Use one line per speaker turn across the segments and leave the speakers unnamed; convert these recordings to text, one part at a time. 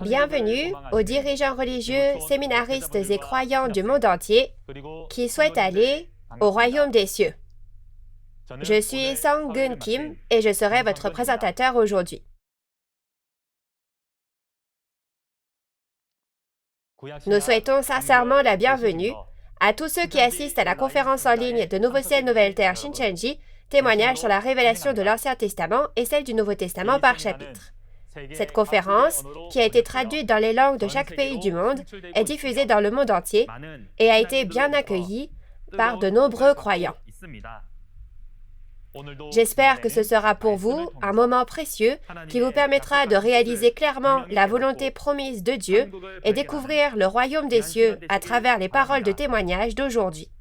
Bienvenue aux dirigeants religieux, séminaristes et croyants du monde entier qui souhaitent aller au royaume des cieux. Je suis Sang-Gun Kim et je serai votre présentateur aujourd'hui. Nous souhaitons sincèrement la bienvenue à tous ceux qui assistent à la conférence en ligne de Nouveau Ciel, Nouvelle Terre Shincheonji, témoignage sur la révélation de l'Ancien Testament et celle du Nouveau Testament par chapitre. Cette conférence, qui a été traduite dans les langues de chaque pays du monde, est diffusée dans le monde entier et a été bien accueillie par de nombreux croyants. J'espère que ce sera pour vous un moment précieux qui vous permettra de réaliser clairement la volonté promise de Dieu et découvrir le royaume des cieux à travers les paroles de témoignage d'aujourd'hui.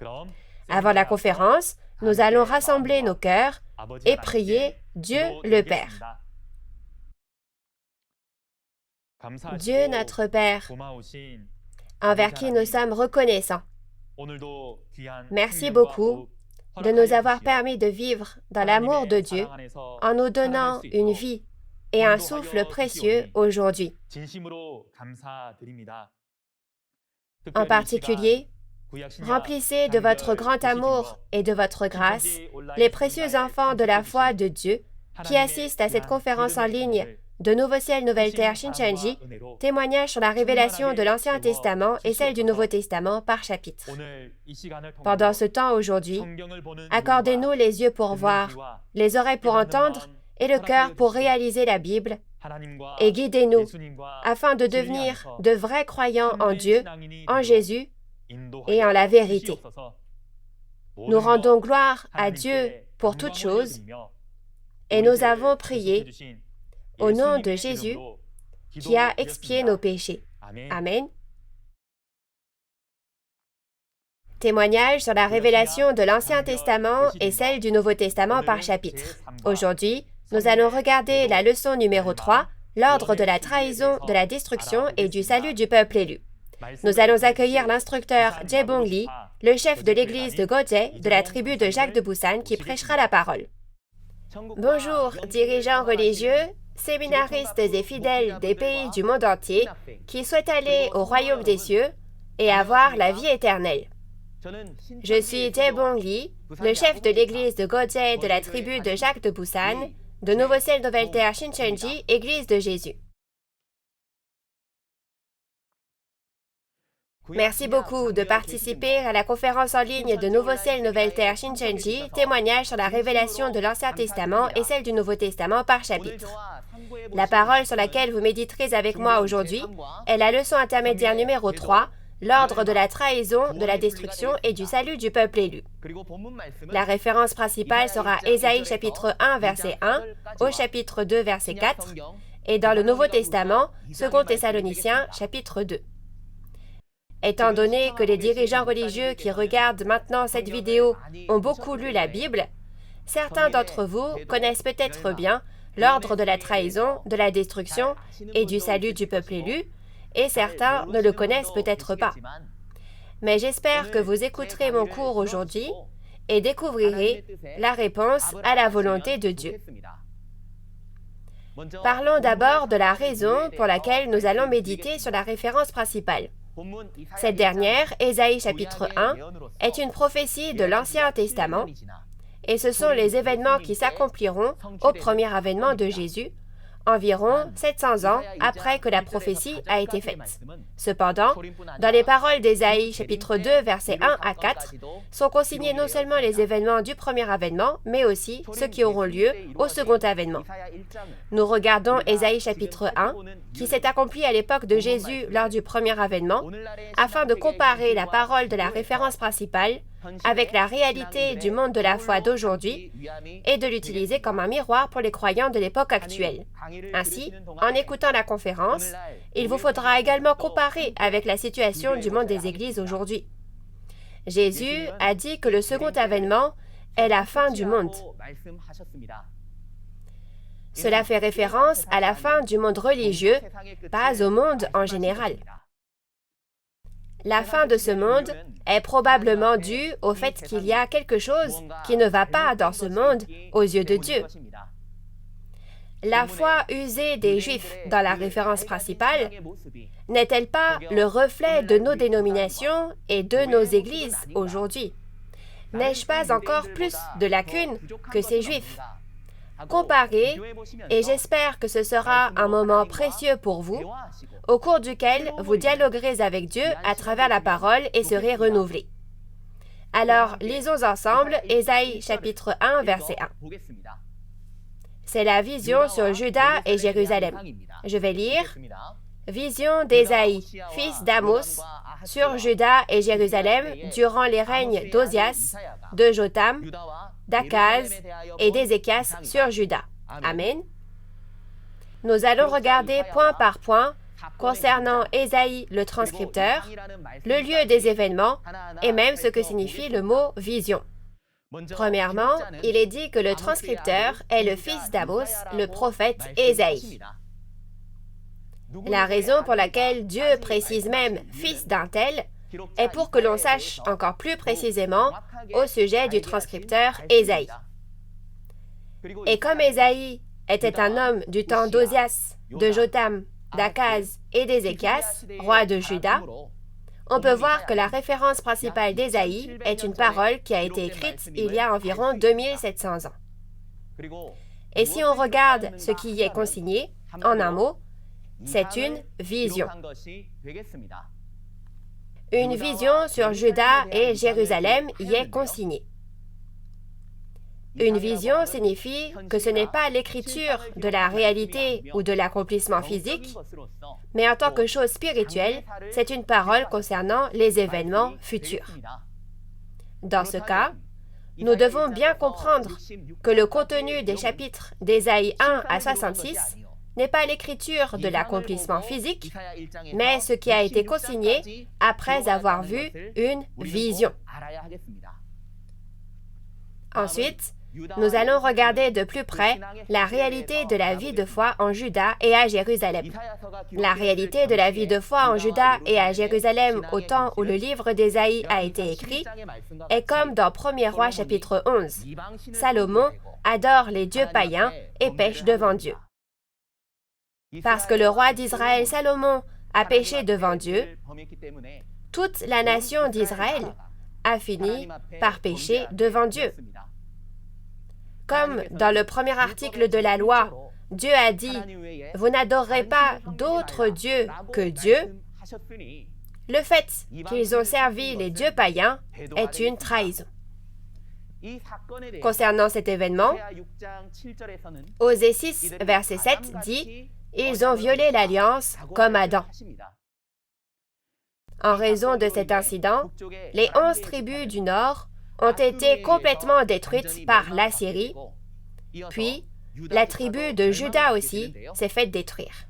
Avant la conférence, nous allons rassembler nos cœurs et prier Dieu le Père. Dieu notre Père, envers qui nous sommes reconnaissants. Merci beaucoup de nous avoir permis de vivre dans l'amour de Dieu en nous donnant une vie et un souffle précieux aujourd'hui. En particulier, remplissez de votre grand amour et de votre grâce les précieux enfants de la foi de Dieu qui assistent à cette conférence en ligne de Nouveau Ciel, Nouvelle Terre Shincheonji, témoignage sur la révélation de l'Ancien Testament et celle du Nouveau Testament par chapitre. Pendant ce temps aujourd'hui, accordez-nous les yeux pour voir, les oreilles pour entendre et le cœur pour réaliser la Bible et guidez-nous afin de devenir de vrais croyants en Dieu, en Jésus et en la vérité. Nous rendons gloire à Dieu pour toutes choses et nous avons prié au nom de Jésus qui a expié nos péchés. Amen. Témoignage sur la révélation de l'Ancien Testament et celle du Nouveau Testament par chapitre. Aujourd'hui, nous allons regarder la leçon numéro 3, l'ordre de la trahison, de la destruction et du salut du peuple élu. Nous allons accueillir l'instructeur Jae-bong Lee, le chef de l'église de Gojae, de la tribu de Jacques de Busan, qui prêchera la parole. Bonjour, dirigeants religieux, séminaristes et fidèles des pays du monde entier qui souhaitent aller au royaume des cieux et avoir la vie éternelle. Je suis Jae-bong Lee, le chef de l'église de Gojae de la tribu de Jacques de Busan, de Nouveau-Ciel Nouvelle Terre Shincheonji, Église de Jésus. Merci beaucoup de participer à la conférence en ligne de Nouveau-Ciel Nouvelle Terre Shincheonji, témoignage sur la révélation de l'Ancien Testament et celle du Nouveau Testament par chapitre. La parole sur laquelle vous méditerez avec moi aujourd'hui est la leçon intermédiaire numéro 3, l'ordre de la trahison, de la destruction et du salut du peuple élu. La référence principale sera Ésaïe chapitre 1 verset 1 au chapitre 2 verset 4 et dans le Nouveau Testament, 2 Thessaloniciens chapitre 2. Étant donné que les dirigeants religieux qui regardent maintenant cette vidéo ont beaucoup lu la Bible, certains d'entre vous connaissent peut-être bien l'ordre de la trahison, de la destruction et du salut du peuple élu, et certains ne le connaissent peut-être pas. Mais j'espère que vous écouterez mon cours aujourd'hui et découvrirez la réponse à la volonté de Dieu. Parlons d'abord de la raison pour laquelle nous allons méditer sur la référence principale. Cette dernière, Ésaïe chapitre 1, est une prophétie de l'Ancien Testament, et ce sont les événements qui s'accompliront au premier avènement de Jésus, environ 700 ans après que la prophétie a été faite. Cependant, dans les paroles d'Ésaïe chapitre 2, versets 1 à 4, sont consignés non seulement les événements du premier avènement, mais aussi ceux qui auront lieu au second avènement. Nous regardons Ésaïe chapitre 1, qui s'est accompli à l'époque de Jésus lors du premier avènement, afin de comparer la parole de la référence principale avec la réalité du monde de la foi d'aujourd'hui et de l'utiliser comme un miroir pour les croyants de l'époque actuelle. Ainsi, en écoutant la conférence, il vous faudra également comparer avec la situation du monde des églises aujourd'hui. Jésus a dit que le second avènement est la fin du monde. Cela fait référence à la fin du monde religieux, pas au monde en général. La fin de ce monde est probablement due au fait qu'il y a quelque chose qui ne va pas dans ce monde aux yeux de Dieu. La foi usée des Juifs dans la référence principale n'est-elle pas le reflet de nos dénominations et de nos églises aujourd'hui? N'ai-je pas encore plus de lacunes que ces Juifs? Comparez, et j'espère que ce sera un moment précieux pour vous, au cours duquel vous dialoguerez avec Dieu à travers la parole et serez renouvelés. Alors, lisons ensemble Ésaïe chapitre 1, verset 1. C'est la vision sur Juda et Jérusalem. Je vais lire. Vision d'Ésaïe, fils d'Amos, sur Juda et Jérusalem durant les règnes d'Ozias, de Jotham, d'Akaz et d'Ézéchias sur Juda. Amen. Nous allons regarder point par point concernant Ésaïe le transcripteur, le lieu des événements et même ce que signifie le mot vision. Premièrement, il est dit que le transcripteur est le fils d'Amos, le prophète Ésaïe. La raison pour laquelle Dieu précise même « fils d'un tel » est pour que l'on sache encore plus précisément au sujet du transcripteur Ésaïe. Et comme Ésaïe était un homme du temps d'Ozias, de Jotham, d'Akaz et d'Ézéchias, roi de Juda, on peut voir que la référence principale d'Ésaïe est une parole qui a été écrite il y a environ 2700 ans. Et si on regarde ce qui y est consigné, en un mot, c'est une vision. Une vision sur Juda et Jérusalem y est consignée. Une vision signifie que ce n'est pas l'écriture de la réalité ou de l'accomplissement physique, mais en tant que chose spirituelle, c'est une parole concernant les événements futurs. Dans ce cas, nous devons bien comprendre que le contenu des chapitres d'Ésaïe 1 à 66 n'est pas l'écriture de l'accomplissement physique, mais ce qui a été consigné après avoir vu une vision. Ensuite, nous allons regarder de plus près la réalité de la vie de foi en Juda et à Jérusalem. La réalité de la vie de foi en Juda et à Jérusalem au temps où le livre d'Ésaïe a été écrit est comme dans 1er Roi chapitre 11. Salomon adore les dieux païens et pêche devant Dieu. Parce que le roi d'Israël Salomon a péché devant Dieu, toute la nation d'Israël a fini par pécher devant Dieu. Comme dans le premier article de la loi, Dieu a dit « Vous n'adorerez pas d'autres dieux que Dieu », le fait qu'ils ont servi les dieux païens est une trahison. Concernant cet événement, Osée 6, verset 7 dit « Ils ont violé l'alliance comme Adam ». En raison de cet incident, les 11 tribus du Nord ont été complètement détruites par l'Assyrie, puis la tribu de Juda aussi s'est faite détruire.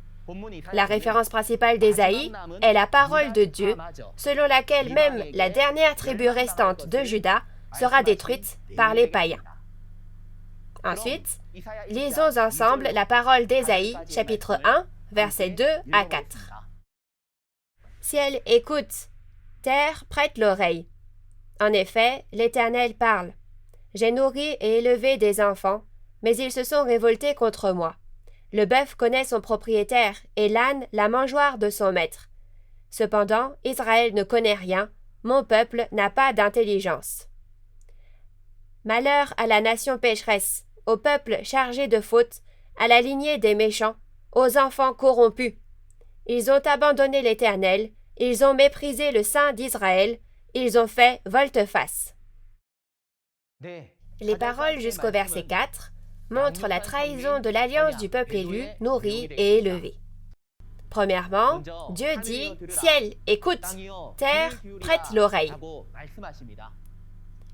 La référence principale d'Ésaïe est la parole de Dieu, selon laquelle même la dernière tribu restante de Juda sera détruite par les païens. Ensuite, lisons ensemble la parole d'Ésaïe, chapitre 1, versets 2 à 4. Ciel, écoute, terre, prête l'oreille. En effet, l'Éternel parle. J'ai nourri et élevé des enfants, mais ils se sont révoltés contre moi. Le bœuf connaît son propriétaire, et l'âne la mangeoire de son maître. Cependant, Israël ne connaît rien, mon peuple n'a pas d'intelligence. Malheur à la nation pécheresse, au peuple chargé de fautes, à la lignée des méchants, aux enfants corrompus. Ils ont abandonné l'Éternel, ils ont méprisé le Saint d'Israël, ils ont fait volte-face. Les paroles jusqu'au verset 4 montrent la trahison de l'alliance du peuple élu, nourri et élevé. Premièrement, Dieu dit « Ciel, écoute, terre, prête l'oreille ».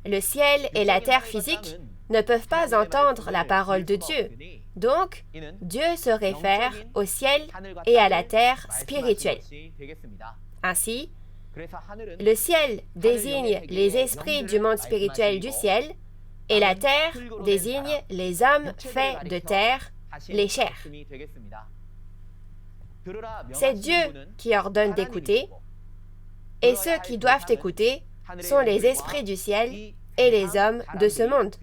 Le ciel et la terre physique ne peuvent pas entendre la parole de Dieu. Donc, Dieu se réfère au ciel et à la terre spirituelle. Ainsi, le ciel désigne les esprits du monde spirituel du ciel et la terre désigne les hommes faits de terre, les chairs. C'est Dieu qui ordonne d'écouter et ceux qui doivent écouter sont les esprits du ciel et les hommes de ce monde.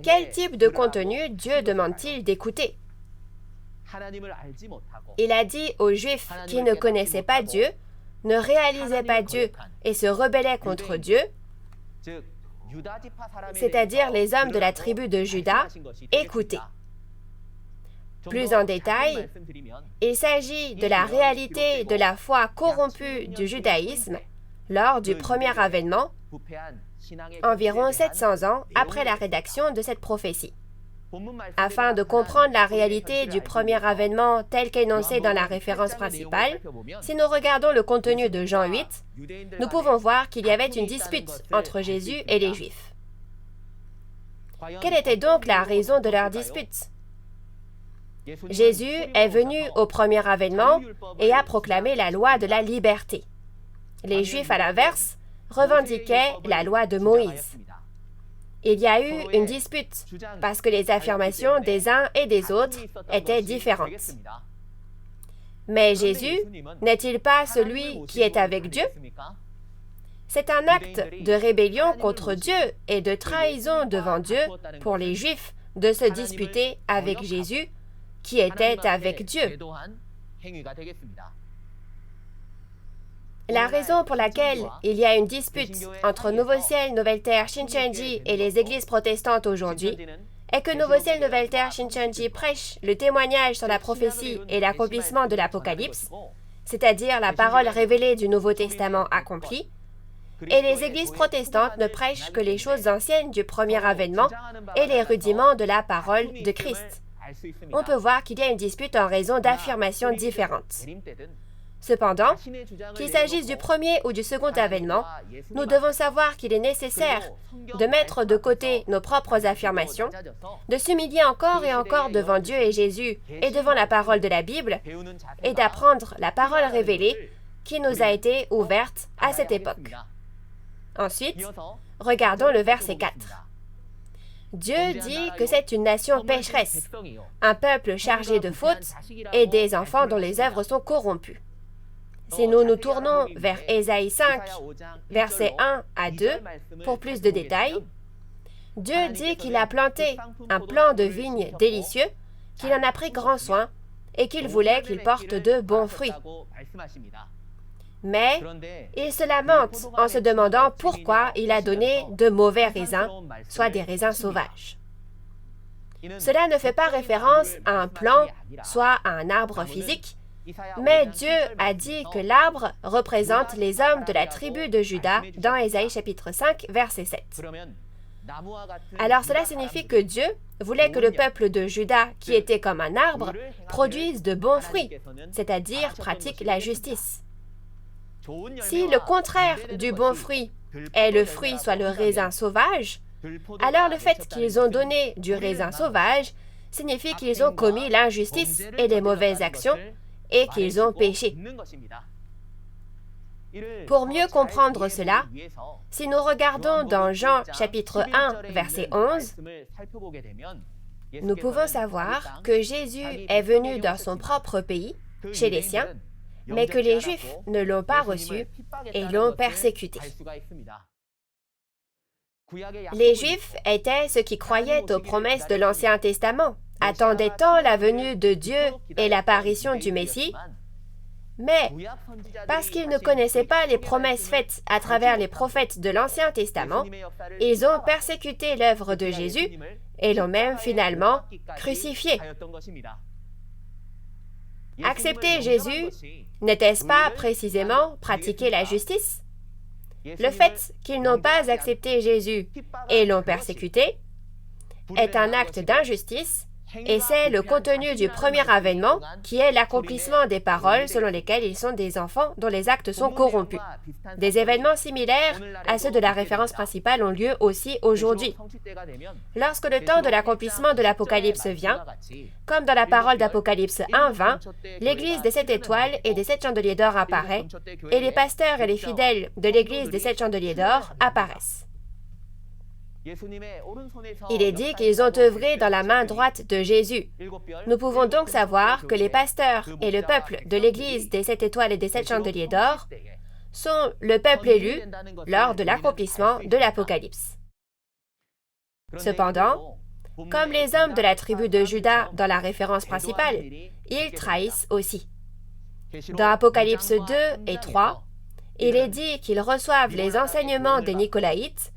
Quel type de contenu Dieu demande-t-il d'écouter? Il a dit aux Juifs qui ne connaissaient pas Dieu, ne réalisaient pas Dieu et se rebellaient contre Dieu, c'est-à-dire les hommes de la tribu de Juda, écoutez. Plus en détail, il s'agit de la réalité de la foi corrompue du judaïsme lors du premier avènement, environ 700 ans après la rédaction de cette prophétie. Afin de comprendre la réalité du premier avènement tel qu'énoncé dans la référence principale, si nous regardons le contenu de Jean 8, nous pouvons voir qu'il y avait une dispute entre Jésus et les Juifs. Quelle était donc la raison de leur dispute? Jésus est venu au premier avènement et a proclamé la loi de la liberté. Les Juifs, à l'inverse, revendiquaient la loi de Moïse. Il y a eu une dispute parce que les affirmations des uns et des autres étaient différentes. Mais Jésus n'est-il pas celui qui est avec Dieu? C'est un acte de rébellion contre Dieu et de trahison devant Dieu pour les Juifs de se disputer avec Jésus qui était avec Dieu. La raison pour laquelle il y a une dispute entre Nouveau Ciel, Nouvelle Terre, Shincheonji et les églises protestantes aujourd'hui est que Nouveau Ciel, Nouvelle Terre, Shincheonji prêche le témoignage sur la prophétie et l'accomplissement de l'Apocalypse, c'est-à-dire la parole révélée du Nouveau Testament accompli, et les églises protestantes ne prêchent que les choses anciennes du premier avènement et les rudiments de la parole de Christ. On peut voir qu'il y a une dispute en raison d'affirmations différentes. Cependant, qu'il s'agisse du premier ou du second avènement, nous devons savoir qu'il est nécessaire de mettre de côté nos propres affirmations, de s'humilier encore et encore devant Dieu et Jésus et devant la parole de la Bible, et d'apprendre la parole révélée qui nous a été ouverte à cette époque. Ensuite, regardons le verset 4. Dieu dit que c'est une nation pécheresse, un peuple chargé de fautes et des enfants dont les œuvres sont corrompues. Si nous nous tournons vers Ésaïe 5, versets 1 à 2, pour plus de détails, Dieu dit qu'il a planté un plant de vigne délicieux, qu'il en a pris grand soin et qu'il voulait qu'il porte de bons fruits. Mais il se lamente en se demandant pourquoi il a donné de mauvais raisins, soit des raisins sauvages. Cela ne fait pas référence à un plant, soit à un arbre physique, mais Dieu a dit que l'arbre représente les hommes de la tribu de Juda dans Ésaïe chapitre 5, verset 7. Alors cela signifie que Dieu voulait que le peuple de Juda, qui était comme un arbre, produise de bons fruits, c'est-à-dire pratique la justice. Si le contraire du bon fruit est le fruit, soit le raisin sauvage, alors le fait qu'ils ont donné du raisin sauvage signifie qu'ils ont commis l'injustice et les mauvaises actions et qu'ils ont péché. Pour mieux comprendre cela, si nous regardons dans Jean chapitre 1, verset 11, nous pouvons savoir que Jésus est venu dans son propre pays, chez les siens, mais que les Juifs ne l'ont pas reçu et l'ont persécuté. Les Juifs étaient ceux qui croyaient aux promesses de l'Ancien Testament, attendaient tant la venue de Dieu et l'apparition du Messie, mais parce qu'ils ne connaissaient pas les promesses faites à travers les prophètes de l'Ancien Testament, ils ont persécuté l'œuvre de Jésus et l'ont même finalement crucifié. Accepter Jésus, n'était-ce pas précisément pratiquer la justice? Le fait qu'ils n'ont pas accepté Jésus et l'ont persécuté est un acte d'injustice et c'est le contenu du premier avènement qui est l'accomplissement des paroles selon lesquelles ils sont des enfants dont les actes sont corrompus. Des événements similaires à ceux de la référence principale ont lieu aussi aujourd'hui. Lorsque le temps de l'accomplissement de l'Apocalypse vient, comme dans la parole d'Apocalypse 1:20, l'Église des 7 étoiles et des 7 chandeliers d'or apparaît, et les pasteurs et les fidèles de l'Église des 7 chandeliers d'or apparaissent. Il est dit qu'ils ont œuvré dans la main droite de Jésus. Nous pouvons donc savoir que les pasteurs et le peuple de l'Église des 7 étoiles et des 7 chandeliers d'or sont le peuple élu lors de l'accomplissement de l'Apocalypse. Cependant, comme les hommes de la tribu de Juda dans la référence principale, ils trahissent aussi. Dans Apocalypse 2 et 3, il est dit qu'ils reçoivent les enseignements des Nicolaïtes,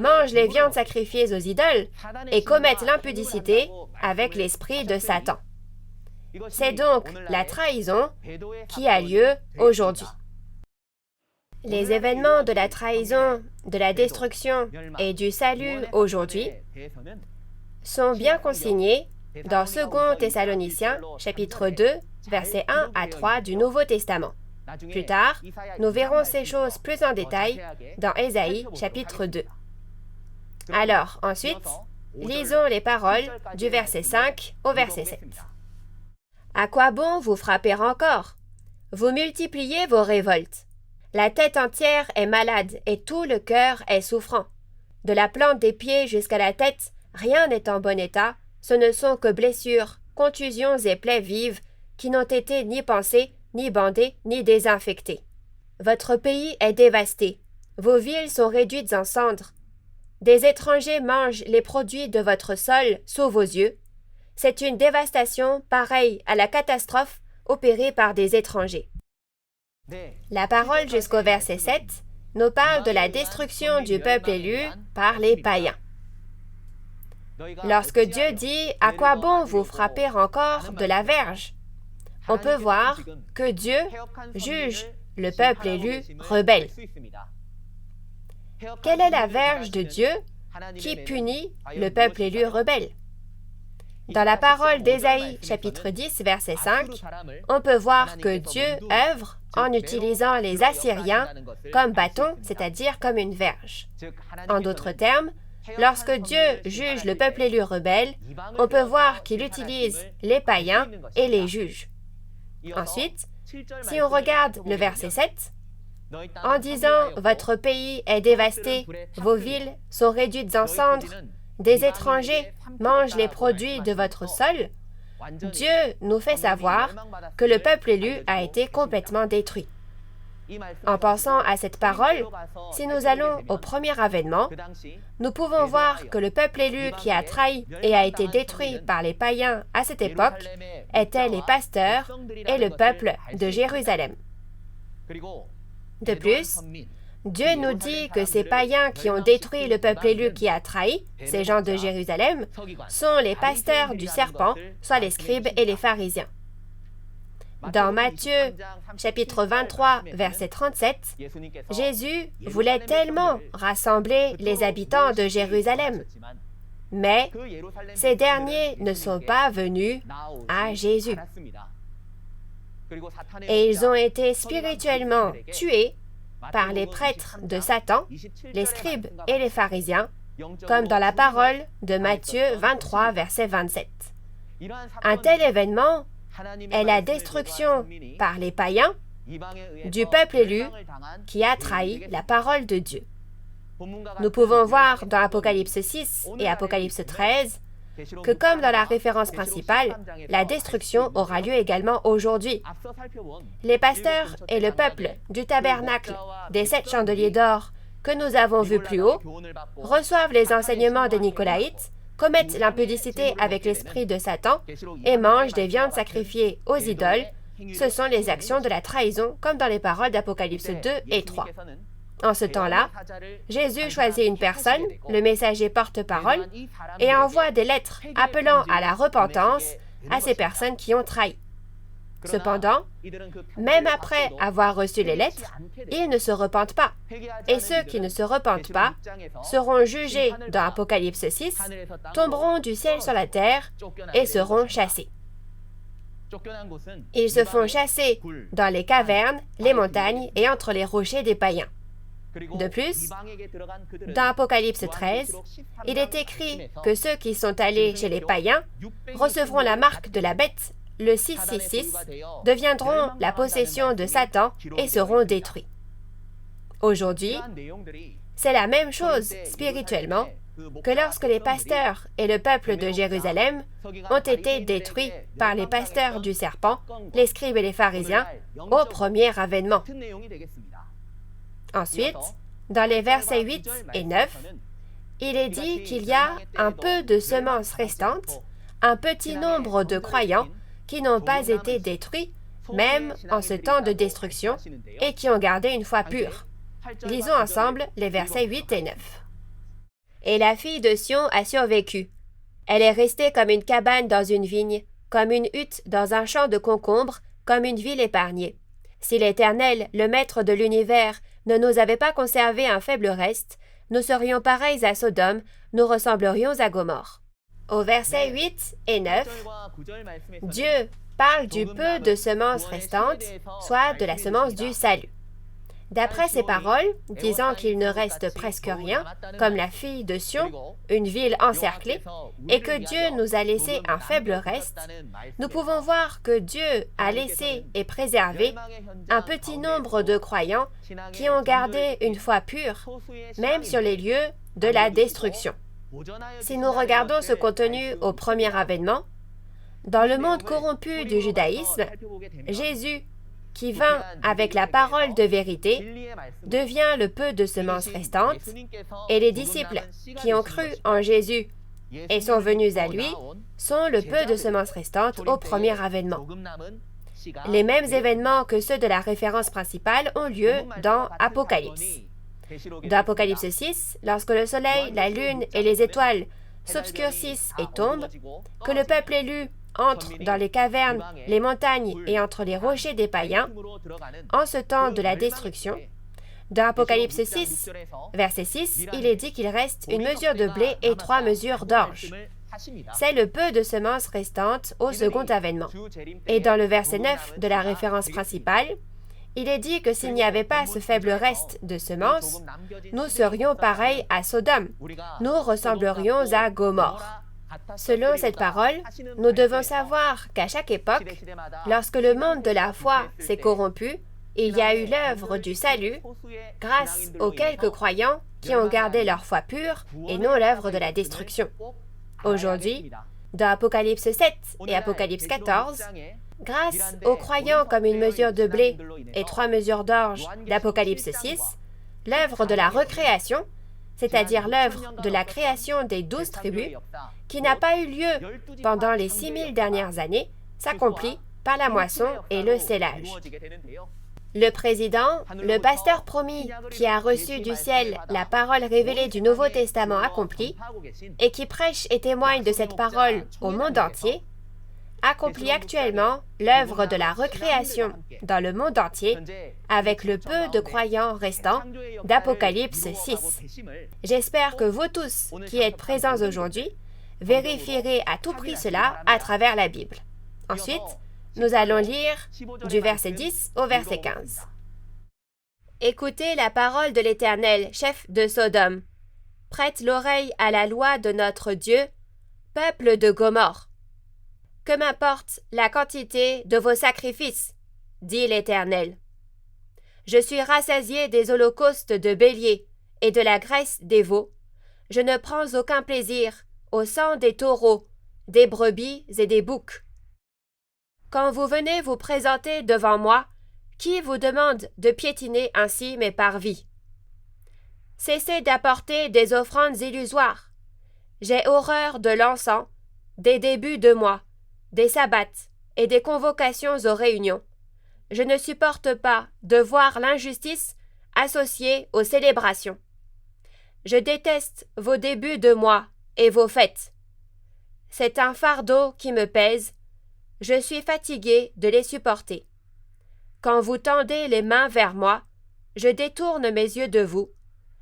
mangent les viandes sacrifiées aux idoles et commettent l'impudicité avec l'esprit de Satan. C'est donc la trahison qui a lieu aujourd'hui. Les événements de la trahison, de la destruction et du salut aujourd'hui sont bien consignés dans 2 Thessaloniciens, chapitre 2, versets 1 à 3 du Nouveau Testament. Plus tard, nous verrons ces choses plus en détail dans Ésaïe, chapitre 2. Alors, ensuite, lisons les paroles du verset 5 au verset 7. « À quoi bon vous frapper encore? Vous multipliez vos révoltes. La tête entière est malade et tout le cœur est souffrant. De la plante des pieds jusqu'à la tête, rien n'est en bon état, ce ne sont que blessures, contusions et plaies vives qui n'ont été ni pansées, ni bandées, ni désinfectées. Votre pays est dévasté, vos villes sont réduites en cendres. Des étrangers mangent les produits de votre sol sous vos yeux. C'est une dévastation pareille à la catastrophe opérée par des étrangers. » La parole jusqu'au verset 7 nous parle de la destruction du peuple élu par les païens. Lorsque Dieu dit « À quoi bon vous frapper encore de la verge ?» on peut voir que Dieu juge le peuple élu rebelle. Quelle est la verge de Dieu qui punit le peuple élu rebelle? Dans la parole d'Ésaïe, chapitre 10, verset 5, on peut voir que Dieu œuvre en utilisant les Assyriens comme bâton, c'est-à-dire comme une verge. En d'autres termes, lorsque Dieu juge le peuple élu rebelle, on peut voir qu'il utilise les païens et les juge. Ensuite, si on regarde le verset 7, en disant « Votre pays est dévasté, vos villes sont réduites en cendres, des étrangers mangent les produits de votre sol », Dieu nous fait savoir que le peuple élu a été complètement détruit. En pensant à cette parole, si nous allons au premier avènement, nous pouvons voir que le peuple élu qui a trahi et a été détruit par les païens à cette époque étaient les pasteurs et le peuple de Jérusalem. De plus, Dieu nous dit que ces païens qui ont détruit le peuple élu qui a trahi, ces gens de Jérusalem, sont les pasteurs du serpent, soit les scribes et les pharisiens. Dans Matthieu, chapitre 23, verset 37, Jésus voulait tellement rassembler les habitants de Jérusalem, mais ces derniers ne sont pas venus à Jésus. Et ils ont été spirituellement tués par les prêtres de Satan, les scribes et les pharisiens, comme dans la parole de Matthieu 23, verset 27. Un tel événement est la destruction par les païens du peuple élu qui a trahi la parole de Dieu. Nous pouvons voir dans Apocalypse 6 et Apocalypse 13 que comme dans la référence principale, la destruction aura lieu également aujourd'hui. Les pasteurs et le peuple du tabernacle des 7 chandeliers d'or que nous avons vus plus haut reçoivent les enseignements des Nicolaïtes, commettent l'impudicité avec l'esprit de Satan et mangent des viandes sacrifiées aux idoles. Ce sont les actions de la trahison comme dans les paroles d'Apocalypse 2 et 3. En ce temps-là, Jésus choisit une personne, le messager porte-parole, et envoie des lettres appelant à la repentance à ces personnes qui ont trahi. Cependant, même après avoir reçu les lettres, ils ne se repentent pas. Et ceux qui ne se repentent pas seront jugés dans Apocalypse 6, tomberont du ciel sur la terre et seront chassés. Ils se font chasser dans les cavernes, les montagnes et entre les rochers des païens. De plus, dans Apocalypse 13, il est écrit que ceux qui sont allés chez les païens recevront la marque de la bête, le 666, deviendront la possession de Satan et seront détruits. Aujourd'hui, c'est la même chose spirituellement que lorsque les pasteurs et le peuple de Jérusalem ont été détruits par les pasteurs du serpent, les scribes et les pharisiens, au premier avènement. Ensuite, dans les versets 8 et 9, il est dit qu'il y a un peu de semences restantes, un petit nombre de croyants qui n'ont pas été détruits, même en ce temps de destruction, et qui ont gardé une foi pure. Lisons ensemble les versets 8 et 9. « Et la fille de Sion a survécu. Elle est restée comme une cabane dans une vigne, comme une hutte dans un champ de concombres, comme une ville épargnée. Si l'Éternel, le Maître de l'univers, ne nous avait pas conservé un faible reste, nous serions pareils à Sodome, nous ressemblerions à Gomorrhe. » Au verset 8 et 9, Dieu parle du peu de semences restantes, soit de la semence du salut. D'après ces paroles, disant qu'il ne reste presque rien, comme la fille de Sion, une ville encerclée, et que Dieu nous a laissé un faible reste, nous pouvons voir que Dieu a laissé et préservé un petit nombre de croyants qui ont gardé une foi pure, même sur les lieux de la destruction. Si nous regardons ce contenu au premier avènement, dans le monde corrompu du judaïsme, Jésus, qui vint avec la parole de vérité, devient le peu de semences restantes, et les disciples qui ont cru en Jésus et sont venus à lui sont le peu de semences restantes au premier avènement. Les mêmes événements que ceux de la référence principale ont lieu dans Apocalypse. Dans Apocalypse 6, lorsque le soleil, la lune et les étoiles s'obscurcissent et tombent, que le peuple élu entre dans les cavernes, les montagnes et entre les rochers des païens, en ce temps de la destruction, Dans Apocalypse 6, verset 6, il est dit qu'il reste une mesure de blé et 3 mesures d'orge. C'est le peu de semences restantes au second avènement. Et dans le verset 9 de la référence principale, il est dit que s'il n'y avait pas ce faible reste de semences, nous serions pareils à Sodome. Nous ressemblerions à Gomorrhe. Selon cette parole, nous devons savoir qu'à chaque époque, lorsque le monde de la foi s'est corrompu, il y a eu l'œuvre du salut grâce aux quelques croyants qui ont gardé leur foi pure et non l'œuvre de la destruction. Aujourd'hui, dans Apocalypse 7 et Apocalypse 14, grâce aux croyants comme une mesure de blé et 3 mesures d'orge d'Apocalypse 6, l'œuvre de la recréation, c'est-à-dire l'œuvre de la création des 12 tribus, qui n'a pas eu lieu pendant les 6000 dernières années, s'accomplit par la moisson et le scellage. Le président, le pasteur promis qui a reçu du ciel la parole révélée du Nouveau Testament accompli et qui prêche et témoigne de cette parole au monde entier, accomplit actuellement l'œuvre de la recréation dans le monde entier avec le peu de croyants restants d'Apocalypse 6. J'espère que vous tous qui êtes présents aujourd'hui vérifierez à tout prix cela à travers la Bible. Ensuite, nous allons lire du verset 10 au verset 15. Écoutez la parole de l'Éternel, chef de Sodome. Prête l'oreille à la loi de notre Dieu, peuple de Gomorre. Que m'importe la quantité de vos sacrifices, dit l'Éternel. Je suis rassasié des holocaustes de béliers et de la graisse des veaux. Je ne prends aucun plaisir au sang des taureaux, des brebis et des boucs. Quand vous venez vous présenter devant moi, qui vous demande de piétiner ainsi mes parvis? Cessez d'apporter des offrandes illusoires. J'ai horreur de l'encens, des débuts de mois, des sabbats et des convocations aux réunions. Je ne supporte pas de voir l'injustice associée aux célébrations. Je déteste vos débuts de mois et vos fêtes. C'est un fardeau qui me pèse. Je suis fatigué de les supporter. Quand vous tendez les mains vers moi, je détourne mes yeux de vous.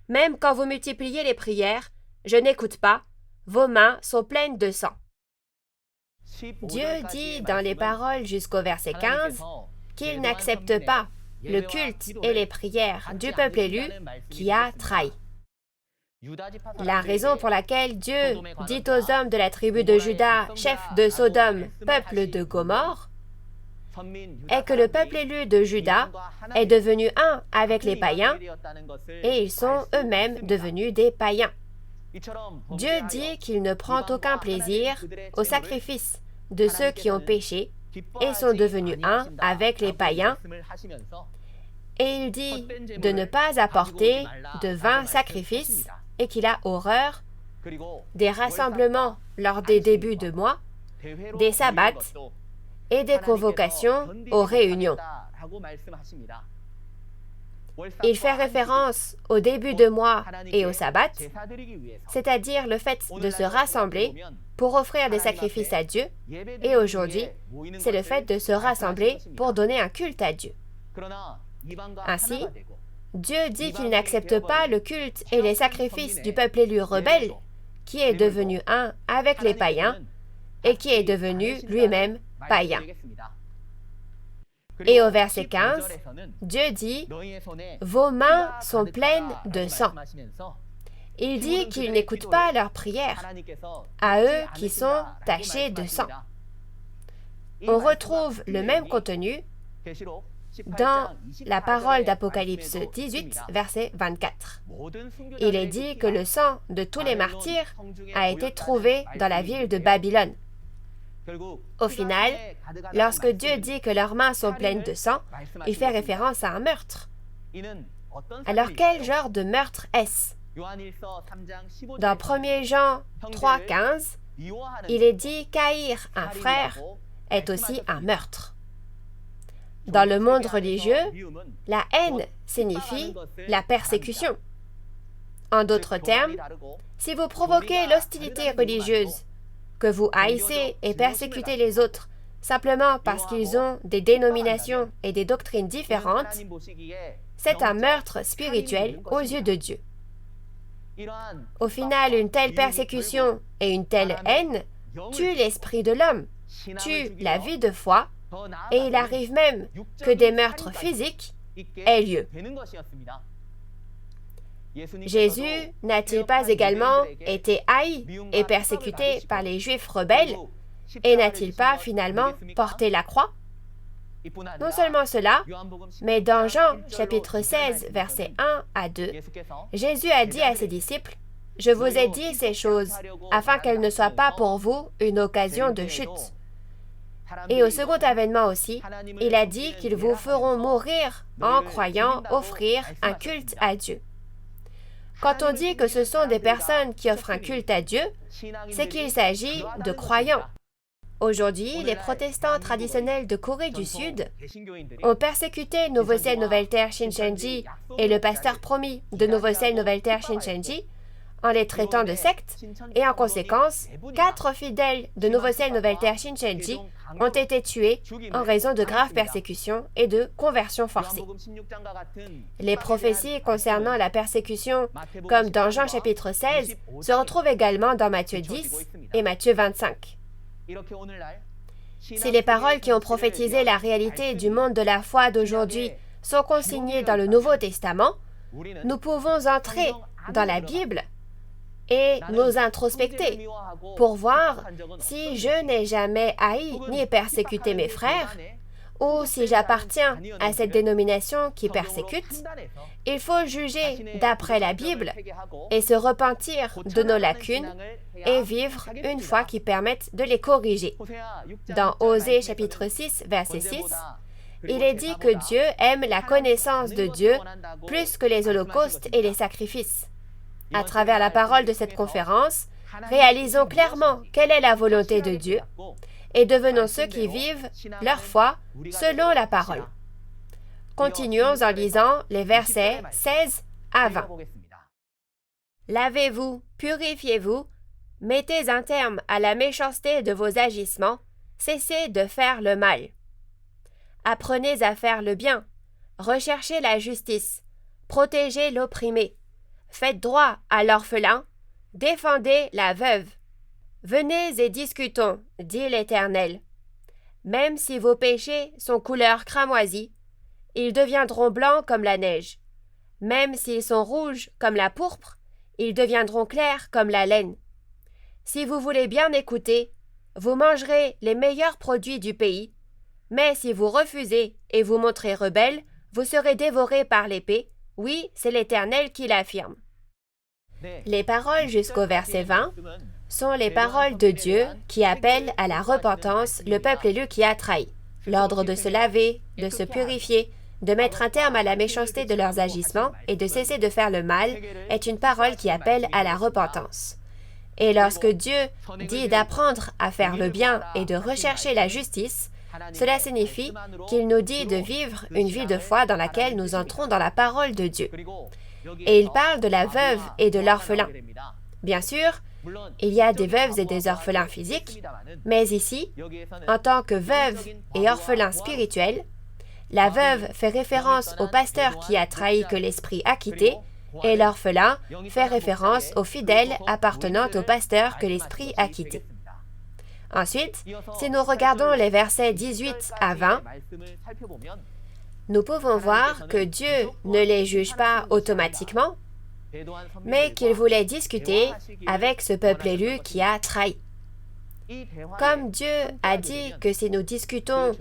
Même quand vous multipliez les prières, je n'écoute pas. Vos mains sont pleines de sang. Dieu dit dans les paroles jusqu'au verset 15 qu'il n'accepte pas le culte et les prières du peuple élu qui a trahi. La raison pour laquelle Dieu dit aux hommes de la tribu de Juda, chef de Sodome, peuple de Gomorre, est que le peuple élu de Juda est devenu un avec les païens et ils sont eux-mêmes devenus des païens. Dieu dit qu'il ne prend aucun plaisir au sacrifice de ceux qui ont péché et sont devenus un avec les païens, et il dit de ne pas apporter de vains sacrifices et qu'il a horreur des rassemblements lors des débuts de mois, des sabbats et des convocations aux réunions. Il fait référence au début de mois et au sabbat, c'est-à-dire le fait de se rassembler pour offrir des sacrifices à Dieu, et aujourd'hui, c'est le fait de se rassembler pour donner un culte à Dieu. Ainsi, Dieu dit qu'il n'accepte pas le culte et les sacrifices du peuple élu rebelle, qui est devenu un avec les païens et qui est devenu lui-même païen. Et au verset 15, Dieu dit « Vos mains sont pleines de sang ». Il dit qu'il n'écoute pas leurs prières, à eux qui sont tachés de sang. On retrouve le même contenu dans la parole d'Apocalypse 18, verset 24. Il est dit que le sang de tous les martyrs a été trouvé dans la ville de Babylone. Au final, lorsque Dieu dit que leurs mains sont pleines de sang, il fait référence à un meurtre. Alors quel genre de meurtre est-ce? Dans 1 Jean 3, 15, il est dit qu'haïr un frère est aussi un meurtre. Dans le monde religieux, la haine signifie la persécution. En d'autres termes, si vous provoquez l'hostilité religieuse, que vous haïssez et persécutez les autres simplement parce qu'ils ont des dénominations et des doctrines différentes, c'est un meurtre spirituel aux yeux de Dieu. Au final, une telle persécution et une telle haine tuent l'esprit de l'homme, tuent la vie de foi, et il arrive même que des meurtres physiques aient lieu. Jésus n'a-t-il pas également été haï et persécuté par les Juifs rebelles, et n'a-t-il pas finalement porté la croix? Non seulement cela, mais dans Jean chapitre 16, versets 1 à 2, Jésus a dit à ses disciples, « Je vous ai dit ces choses, afin qu'elles ne soient pas pour vous une occasion de chute. » Et au second avènement aussi, il a dit qu'ils vous feront mourir en croyant offrir un culte à Dieu. Quand on dit que ce sont des personnes qui offrent un culte à Dieu, c'est qu'il s'agit de croyants. Aujourd'hui, les protestants traditionnels de Corée du Sud ont persécuté Nouveau Ciel Nouvelle Terre Shincheonji et le pasteur promis de Nouveau Ciel Nouvelle Terre Shincheonji en les traitant de sectes, et en conséquence, 4 fidèles de Nouveau Ciel Nouvelle Terre Shincheonji ont été tués en raison de graves persécutions et de conversions forcées. Les prophéties concernant la persécution, comme dans Jean chapitre 16, se retrouvent également dans Matthieu 10 et Matthieu 25. Si les paroles qui ont prophétisé la réalité du monde de la foi d'aujourd'hui sont consignées dans le Nouveau Testament, nous pouvons entrer dans la Bible et nous introspecter pour voir si je n'ai jamais haï ni persécuté mes frères, ou si j'appartiens à cette dénomination qui persécute. Il faut juger d'après la Bible et se repentir de nos lacunes et vivre une foi qui permette de les corriger. Dans Osée chapitre 6, verset 6, il est dit que Dieu aime la connaissance de Dieu plus que les holocaustes et les sacrifices. À travers la parole de cette conférence, réalisons clairement quelle est la volonté de Dieu et devenons ceux qui vivent leur foi selon la parole. Continuons en lisant les versets 16 à 20. Lavez-vous, purifiez-vous, mettez un terme à la méchanceté de vos agissements, cessez de faire le mal. Apprenez à faire le bien, recherchez la justice, protégez l'opprimé. Faites droit à l'orphelin, défendez la veuve. Venez et discutons, dit l'Éternel. Même si vos péchés sont couleur cramoisie, ils deviendront blancs comme la neige. Même s'ils sont rouges comme la pourpre, ils deviendront clairs comme la laine. Si vous voulez bien écouter, vous mangerez les meilleurs produits du pays, mais si vous refusez et vous montrez rebelle, vous serez dévorés par l'épée. Oui, c'est l'Éternel qui l'affirme. Les paroles jusqu'au verset 20 sont les paroles de Dieu qui appellent à la repentance le peuple élu qui a trahi. L'ordre de se laver, de se purifier, de mettre un terme à la méchanceté de leurs agissements et de cesser de faire le mal est une parole qui appelle à la repentance. Et lorsque Dieu dit d'apprendre à faire le bien et de rechercher la justice, cela signifie qu'il nous dit de vivre une vie de foi dans laquelle nous entrons dans la parole de Dieu. Et il parle de la veuve et de l'orphelin. Bien sûr, il y a des veuves et des orphelins physiques, mais ici, en tant que veuve et orphelin spirituel, la veuve fait référence au pasteur qui a trahi que l'esprit a quitté, et l'orphelin fait référence aux fidèles appartenant au pasteur que l'esprit a quitté. Ensuite, si nous regardons les versets 18 à 20, nous pouvons voir que Dieu ne les juge pas automatiquement, mais qu'il voulait discuter avec ce peuple élu qui a trahi. Comme Dieu a dit que si nous discutons,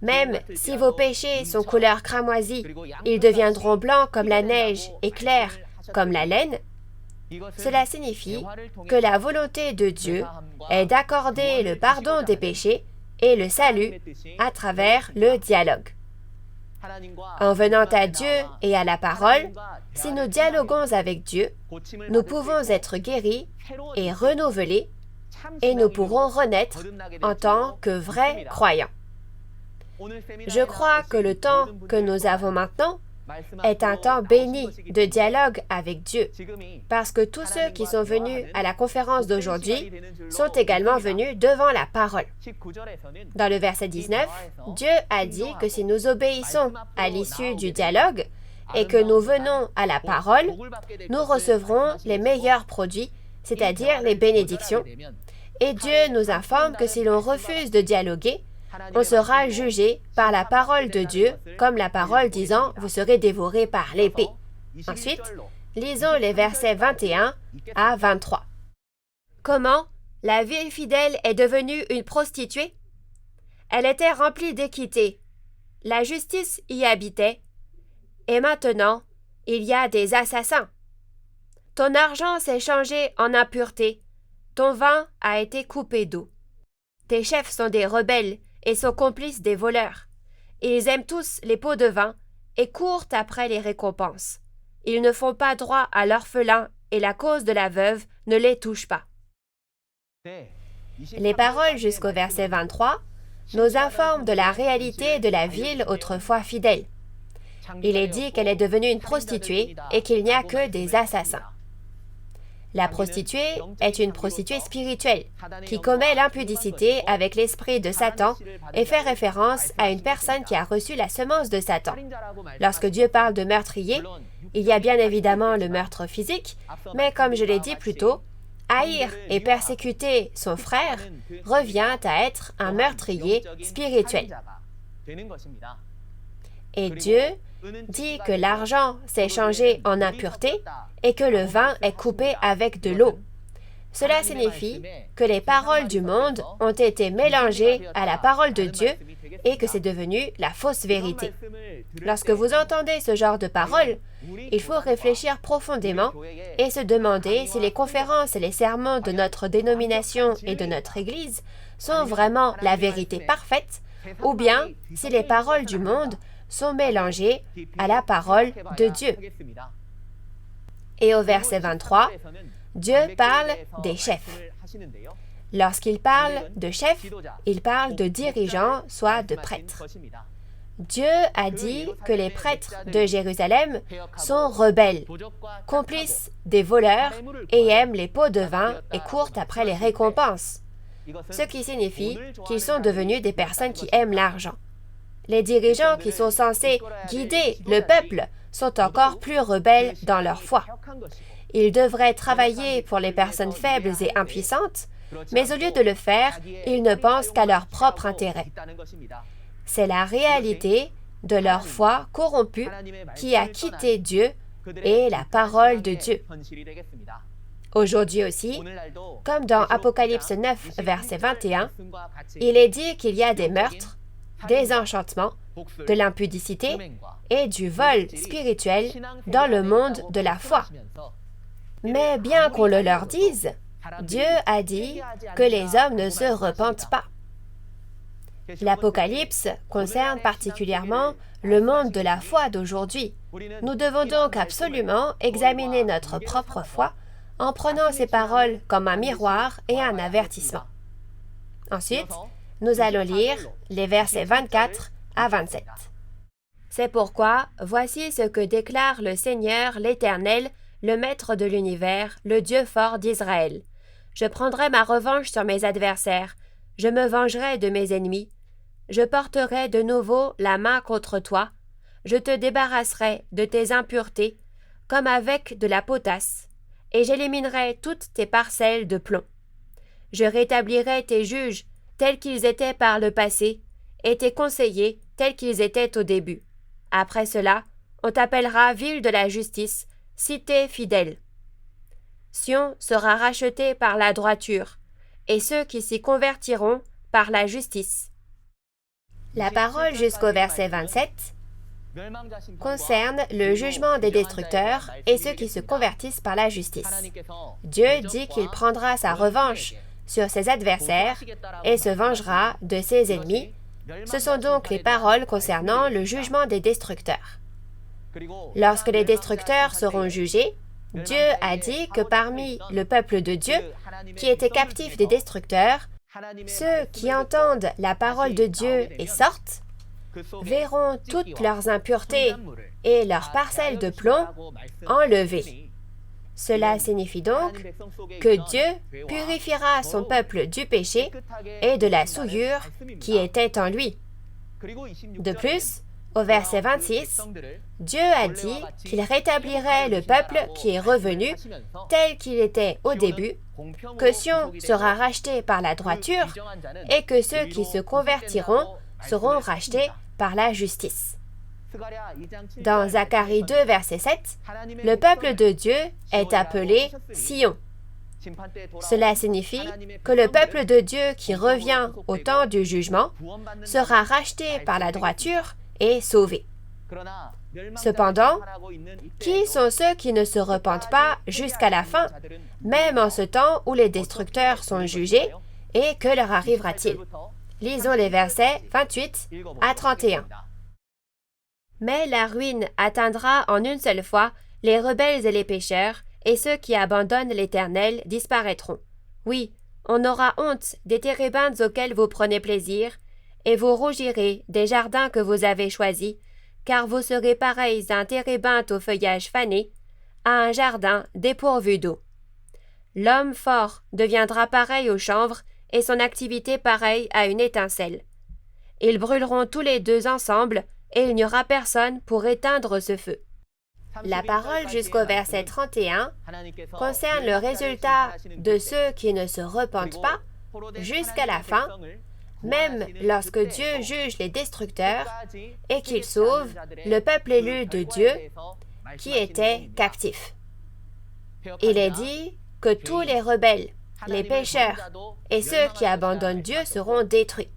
même si vos péchés sont couleur cramoisie, ils deviendront blancs comme la neige et clairs comme la laine, cela signifie que la volonté de Dieu est d'accorder le pardon des péchés et le salut à travers le dialogue. En venant à Dieu et à la parole, si nous dialoguons avec Dieu, nous pouvons être guéris et renouvelés et nous pourrons renaître en tant que vrais croyants. Je crois que le temps que nous avons maintenant est un temps béni de dialogue avec Dieu, parce que tous ceux qui sont venus à la conférence d'aujourd'hui sont également venus devant la parole. Dans le verset 19, Dieu a dit que si nous obéissons à l'issue du dialogue et que nous venons à la parole, nous recevrons les meilleurs produits, c'est-à-dire les bénédictions. Et Dieu nous informe que si l'on refuse de dialoguer, on sera jugé par la parole de Dieu, comme la parole disant « Vous serez dévorés par l'épée ». Ensuite, lisons les versets 21 à 23. Comment la vieille fidèle est devenue une prostituée? Elle était remplie d'équité. La justice y habitait. Et maintenant, il y a des assassins. Ton argent s'est changé en impureté. Ton vin a été coupé d'eau. Tes chefs sont des rebelles et sont complices des voleurs. Ils aiment tous les pots de vin et courent après les récompenses. Ils ne font pas droit à l'orphelin et la cause de la veuve ne les touche pas. Les paroles jusqu'au verset 23 nous informent de la réalité de la ville autrefois fidèle. Il est dit qu'elle est devenue une prostituée et qu'il n'y a que des assassins. La prostituée est une prostituée spirituelle qui commet l'impudicité avec l'esprit de Satan et fait référence à une personne qui a reçu la semence de Satan. Lorsque Dieu parle de meurtrier, il y a bien évidemment le meurtre physique, mais comme je l'ai dit plus tôt, haïr et persécuter son frère revient à être un meurtrier spirituel. Et Dieu dit que l'argent s'est changé en impureté et que le vin est coupé avec de l'eau. Cela signifie que les paroles du monde ont été mélangées à la parole de Dieu et que c'est devenu la fausse vérité. Lorsque vous entendez ce genre de paroles, il faut réfléchir profondément et se demander si les conférences et les sermons de notre dénomination et de notre Église sont vraiment la vérité parfaite, ou bien si les paroles du monde sont mélangées à la parole de Dieu. Et au verset 23, Dieu parle des chefs. Lorsqu'il parle de chefs, il parle de dirigeants, soit de prêtres. Dieu a dit que les prêtres de Jérusalem sont rebelles, complices des voleurs et aiment les pots de vin et courent après les récompenses, ce qui signifie qu'ils sont devenus des personnes qui aiment l'argent. Les dirigeants qui sont censés guider le peuple sont encore plus rebelles dans leur foi. Ils devraient travailler pour les personnes faibles et impuissantes, mais au lieu de le faire, ils ne pensent qu'à leur propre intérêt. C'est la réalité de leur foi corrompue qui a quitté Dieu et la parole de Dieu. Aujourd'hui aussi, comme dans Apocalypse 9, verset 21, il est dit qu'il y a des meurtres, des enchantements, de l'impudicité et du vol spirituel dans le monde de la foi. Mais bien qu'on le leur dise, Dieu a dit que les hommes ne se repentent pas. L'Apocalypse concerne particulièrement le monde de la foi d'aujourd'hui. Nous devons donc absolument examiner notre propre foi en prenant ces paroles comme un miroir et un avertissement. Ensuite, nous allons lire les versets 24 à 27. C'est pourquoi, voici ce que déclare le Seigneur l'Éternel, le Maître de l'univers, le Dieu fort d'Israël. Je prendrai ma revanche sur mes adversaires, je me vengerai de mes ennemis, je porterai de nouveau la main contre toi, je te débarrasserai de tes impuretés, comme avec de la potasse, et j'éliminerai toutes tes parcelles de plomb. Je rétablirai tes juges tels qu'ils étaient par le passé, et tes conseillers tels qu'ils étaient au début. Après cela, on t'appellera ville de la justice, cité fidèle. Sion sera racheté par la droiture, et ceux qui s'y convertiront par la justice. La parole jusqu'au verset 27 concerne le jugement des destructeurs et ceux qui se convertissent par la justice. Dieu dit qu'il prendra sa revanche sur ses adversaires et se vengera de ses ennemis. Ce sont donc les paroles concernant le jugement des destructeurs. Lorsque les destructeurs seront jugés, Dieu a dit que parmi le peuple de Dieu, qui était captif des destructeurs, ceux qui entendent la parole de Dieu et sortent, verront toutes leurs impuretés et leurs parcelles de plomb enlevées. Cela signifie donc que Dieu purifiera son peuple du péché et de la souillure qui était en lui. De plus, au verset 26, Dieu a dit qu'il rétablirait le peuple qui est revenu tel qu'il était au début, que Sion sera racheté par la droiture et que ceux qui se convertiront seront rachetés par la justice. Dans Zacharie 2, verset 7, le peuple de Dieu est appelé Sion. Cela signifie que le peuple de Dieu qui revient au temps du jugement sera racheté par la droiture et sauvé. Cependant, qui sont ceux qui ne se repentent pas jusqu'à la fin, même en ce temps où les destructeurs sont jugés, et que leur arrivera-t-il? Lisons les versets 28 à 31. Mais la ruine atteindra en une seule fois les rebelles et les pécheurs, et ceux qui abandonnent l'Éternel disparaîtront. Oui, on aura honte des térébintes auxquels vous prenez plaisir, et vous rougirez des jardins que vous avez choisis, car vous serez pareils à un térébinthe au feuillage fané, à un jardin dépourvu d'eau. L'homme fort deviendra pareil au chanvre, et son activité pareille à une étincelle. Ils brûleront tous les deux ensemble, et il n'y aura personne pour éteindre ce feu. La parole jusqu'au verset 31 concerne le résultat de ceux qui ne se repentent pas jusqu'à la fin, même lorsque Dieu juge les destructeurs et qu'il sauve le peuple élu de Dieu qui était captif. Il est dit que tous les rebelles, les pécheurs et ceux qui abandonnent Dieu seront détruits.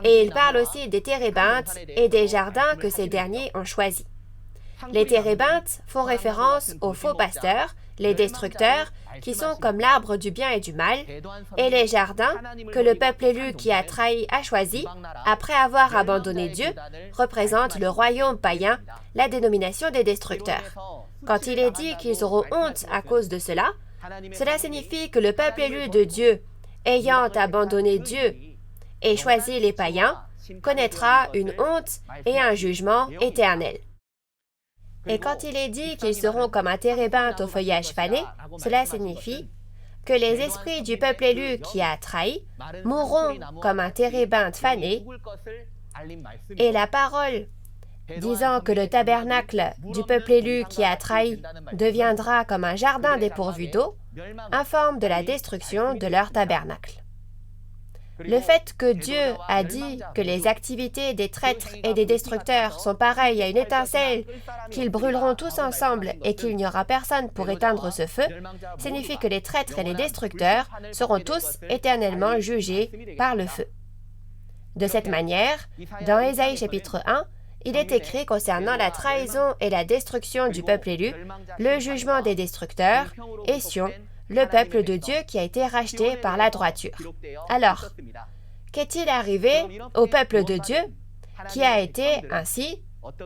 Et il parle aussi des térébintes et des jardins que ces derniers ont choisis. Les térébintes font référence aux faux pasteurs, les destructeurs, qui sont comme l'arbre du bien et du mal, et les jardins que le peuple élu qui a trahi a choisi, après avoir abandonné Dieu, représentent le royaume païen, la dénomination des destructeurs. Quand il est dit qu'ils auront honte à cause de cela, cela signifie que le peuple élu de Dieu, ayant abandonné Dieu et choisi les païens, connaîtra une honte et un jugement éternel. Et quand il est dit qu'ils seront comme un térébinthe au feuillage fané, cela signifie que les esprits du peuple élu qui a trahi mourront comme un térébinthe fané, et la parole disant que le tabernacle du peuple élu qui a trahi deviendra comme un jardin dépourvu d'eau, informe de la destruction de leur tabernacle. Le fait que Dieu a dit que les activités des traîtres et des destructeurs sont pareilles à une étincelle, qu'ils brûleront tous ensemble et qu'il n'y aura personne pour éteindre ce feu, signifie que les traîtres et les destructeurs seront tous éternellement jugés par le feu. De cette manière, dans Ésaïe chapitre 1, il est écrit concernant la trahison et la destruction du peuple élu, le jugement des destructeurs et Sion, le peuple de Dieu qui a été racheté par la droiture. Alors, qu'est-il arrivé au peuple de Dieu qui a été ainsi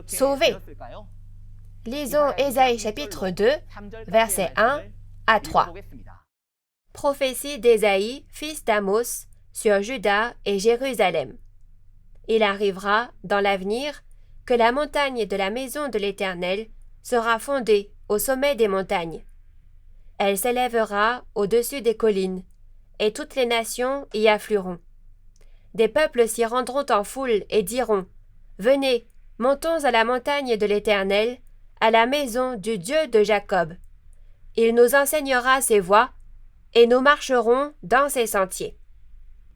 sauvé? Lisons Ésaïe chapitre 2, versets 1 à 3. Prophétie d'Ésaïe, fils d'Amos, sur Juda et Jérusalem. Il arrivera, dans l'avenir, que la montagne de la maison de l'Éternel sera fondée au sommet des montagnes. Elle s'élèvera au-dessus des collines, et toutes les nations y afflueront. Des peuples s'y rendront en foule et diront : Venez, montons à la montagne de l'Éternel, à la maison du Dieu de Jacob. Il nous enseignera ses voies, et nous marcherons dans ses sentiers.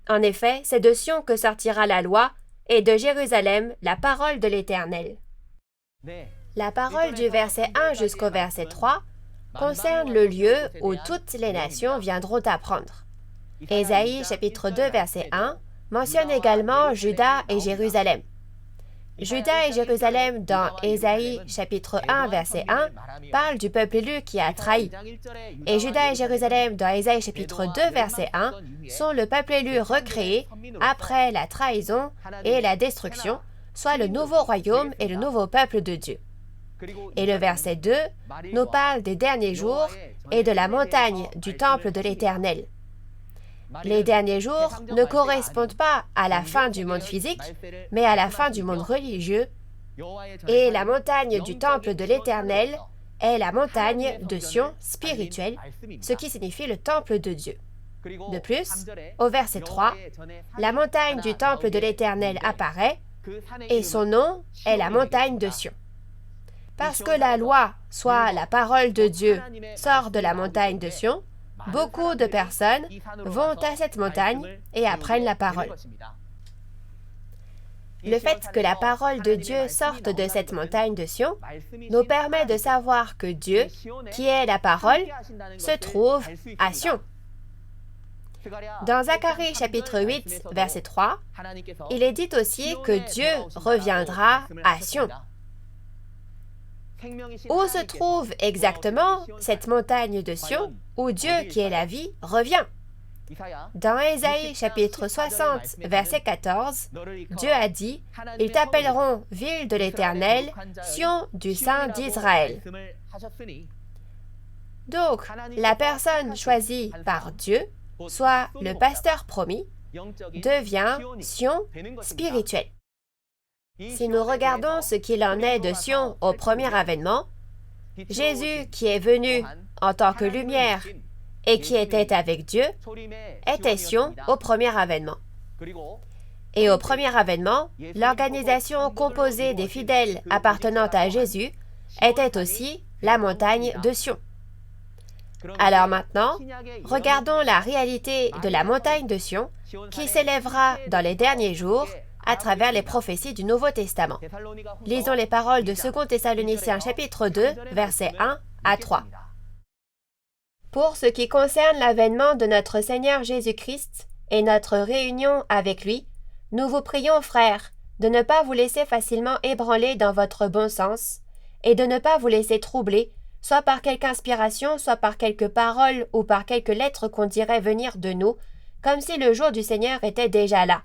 En effet, c'est de Sion que sortira la loi, et de Jérusalem la parole de l'Éternel. La parole du verset 1 jusqu'au verset 3 concerne le lieu où toutes les nations viendront apprendre. Ésaïe chapitre 2 verset 1 mentionne également Juda et Jérusalem. Juda et Jérusalem dans Ésaïe chapitre 1 verset 1 parlent du peuple élu qui a trahi. Et Juda et Jérusalem dans Ésaïe chapitre 2 verset 1 sont le peuple élu recréé après la trahison et la destruction, soit le nouveau royaume et le nouveau peuple de Dieu. Et le verset 2 nous parle des derniers jours et de la montagne du temple de l'Éternel. Les derniers jours ne correspondent pas à la fin du monde physique, mais à la fin du monde religieux, et la montagne du temple de l'Éternel est la montagne de Sion spirituelle, ce qui signifie le temple de Dieu. De plus, au verset 3, la montagne du temple de l'Éternel apparaît, et son nom est la montagne de Sion. Parce que la loi, soit la parole de Dieu, sort de la montagne de Sion, beaucoup de personnes vont à cette montagne et apprennent la parole. Le fait que la parole de Dieu sorte de cette montagne de Sion nous permet de savoir que Dieu, qui est la parole, se trouve à Sion. Dans Zacharie chapitre 8, verset 3, il est dit aussi que Dieu reviendra à Sion. Où se trouve exactement cette montagne de Sion où Dieu, qui est la vie, revient? Dans Ésaïe chapitre 60, verset 14, Dieu a dit « Ils t'appelleront ville de l'Éternel, Sion du Saint d'Israël ». Donc, la personne choisie par Dieu, soit le pasteur promis, devient Sion spirituel. Si nous regardons ce qu'il en est de Sion au premier avènement, Jésus, qui est venu en tant que lumière et qui était avec Dieu, était Sion au premier avènement. Et au premier avènement, l'organisation composée des fidèles appartenant à Jésus était aussi la montagne de Sion. Alors maintenant, regardons la réalité de la montagne de Sion qui s'élèvera dans les derniers jours à travers les prophéties du Nouveau Testament. Lisons les paroles de 2 Thessaloniciens chapitre 2, versets 1 à 3. Pour ce qui concerne l'avènement de notre Seigneur Jésus-Christ et notre réunion avec lui, nous vous prions, frères, de ne pas vous laisser facilement ébranler dans votre bon sens et de ne pas vous laisser troubler, soit par quelque inspiration, soit par quelque parole ou par quelque lettre qu'on dirait venir de nous, comme si le jour du Seigneur était déjà là.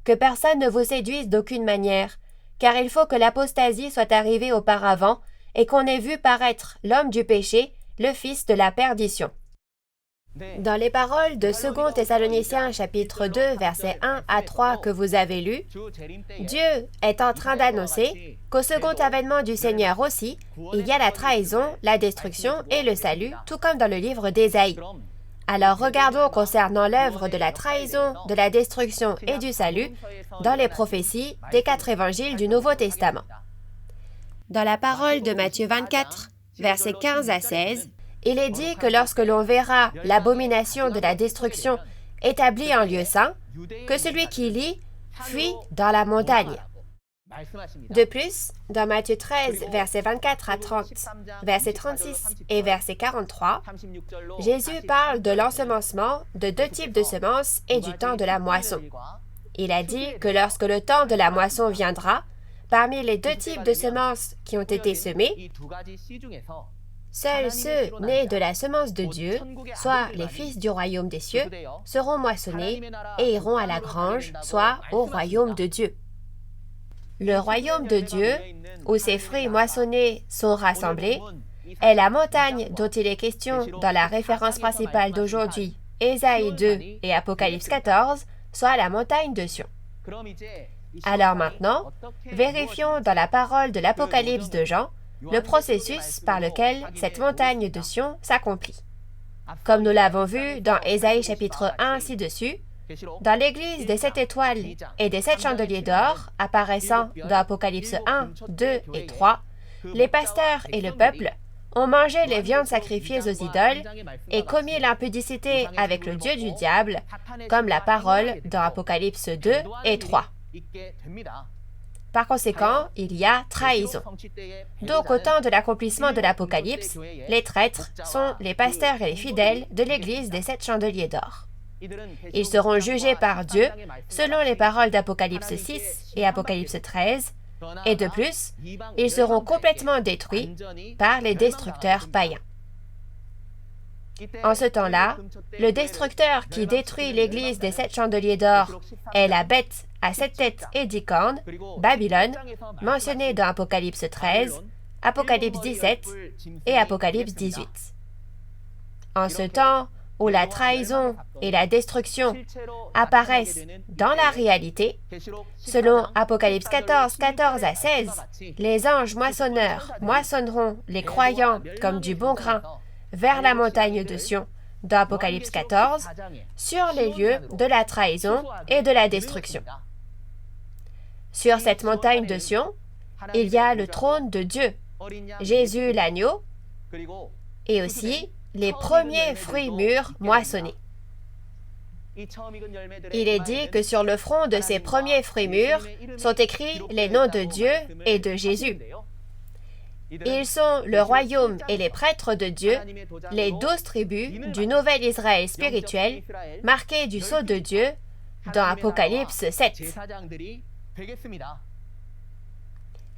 Que personne ne vous séduise d'aucune manière, car il faut que l'apostasie soit arrivée auparavant et qu'on ait vu paraître l'homme du péché, le fils de la perdition. Dans les paroles de 2 Thessaloniciens chapitre 2, versets 1 à 3 que vous avez lus, Dieu est en train d'annoncer qu'au second avènement du Seigneur aussi, il y a la trahison, la destruction et le salut, tout comme dans le livre d'Ésaïe. Alors regardons concernant l'œuvre de la trahison, de la destruction et du salut dans les prophéties des 4 évangiles du Nouveau Testament. Dans la parole de Matthieu 24, versets 15 à 16, il est dit que lorsque l'on verra l'abomination de la destruction établie en lieu saint, que celui qui lit fuit dans la montagne. De plus, dans Matthieu 13, versets 24 à 30, verset 36 et verset 43, Jésus parle de l'ensemencement de 2 types de semences et du temps de la moisson. Il a dit que lorsque le temps de la moisson viendra, parmi les 2 types de semences qui ont été semées, seuls ceux nés de la semence de Dieu, soit les fils du royaume des cieux, seront moissonnés et iront à la grange, soit au royaume de Dieu. Le royaume de Dieu, où ses fruits moissonnés sont rassemblés, est la montagne dont il est question dans la référence principale d'aujourd'hui, Ésaïe 2 et Apocalypse 14, soit la montagne de Sion. Alors maintenant, vérifions dans la parole de l'Apocalypse de Jean le processus par lequel cette montagne de Sion s'accomplit. Comme nous l'avons vu dans Ésaïe chapitre 1 ci-dessus, dans l'église des 7 étoiles et des 7 chandeliers d'or apparaissant dans Apocalypse 1, 2 et 3, les pasteurs et le peuple ont mangé les viandes sacrifiées aux idoles et commis l'impudicité avec le Dieu du diable, comme la parole dans Apocalypse 2 et 3. Par conséquent, il y a trahison. Donc, au temps de l'accomplissement de l'Apocalypse, les traîtres sont les pasteurs et les fidèles de l'église des 7 chandeliers d'or. Ils seront jugés par Dieu selon les paroles d'Apocalypse 6 et Apocalypse 13, et de plus, ils seront complètement détruits par les destructeurs païens. En ce temps-là, le destructeur qui détruit l'église des 7 chandeliers d'or est la bête à 7 têtes et 10 cornes, Babylone, mentionnée dans Apocalypse 13, Apocalypse 17 et Apocalypse 18. En ce temps où la trahison et la destruction apparaissent dans la réalité, selon Apocalypse 14, 14 à 16, les anges moissonneurs moissonneront les croyants comme du bon grain vers la montagne de Sion, dans Apocalypse 14, sur les lieux de la trahison et de la destruction. Sur cette montagne de Sion, il y a le trône de Dieu, Jésus l'agneau, et aussi les premiers fruits mûrs moissonnés. Il est dit que sur le front de ces premiers fruits mûrs sont écrits les noms de Dieu et de Jésus. Ils sont le royaume et les prêtres de Dieu, les 12 tribus du nouvel Israël spirituel, marqués du sceau de Dieu dans Apocalypse 7.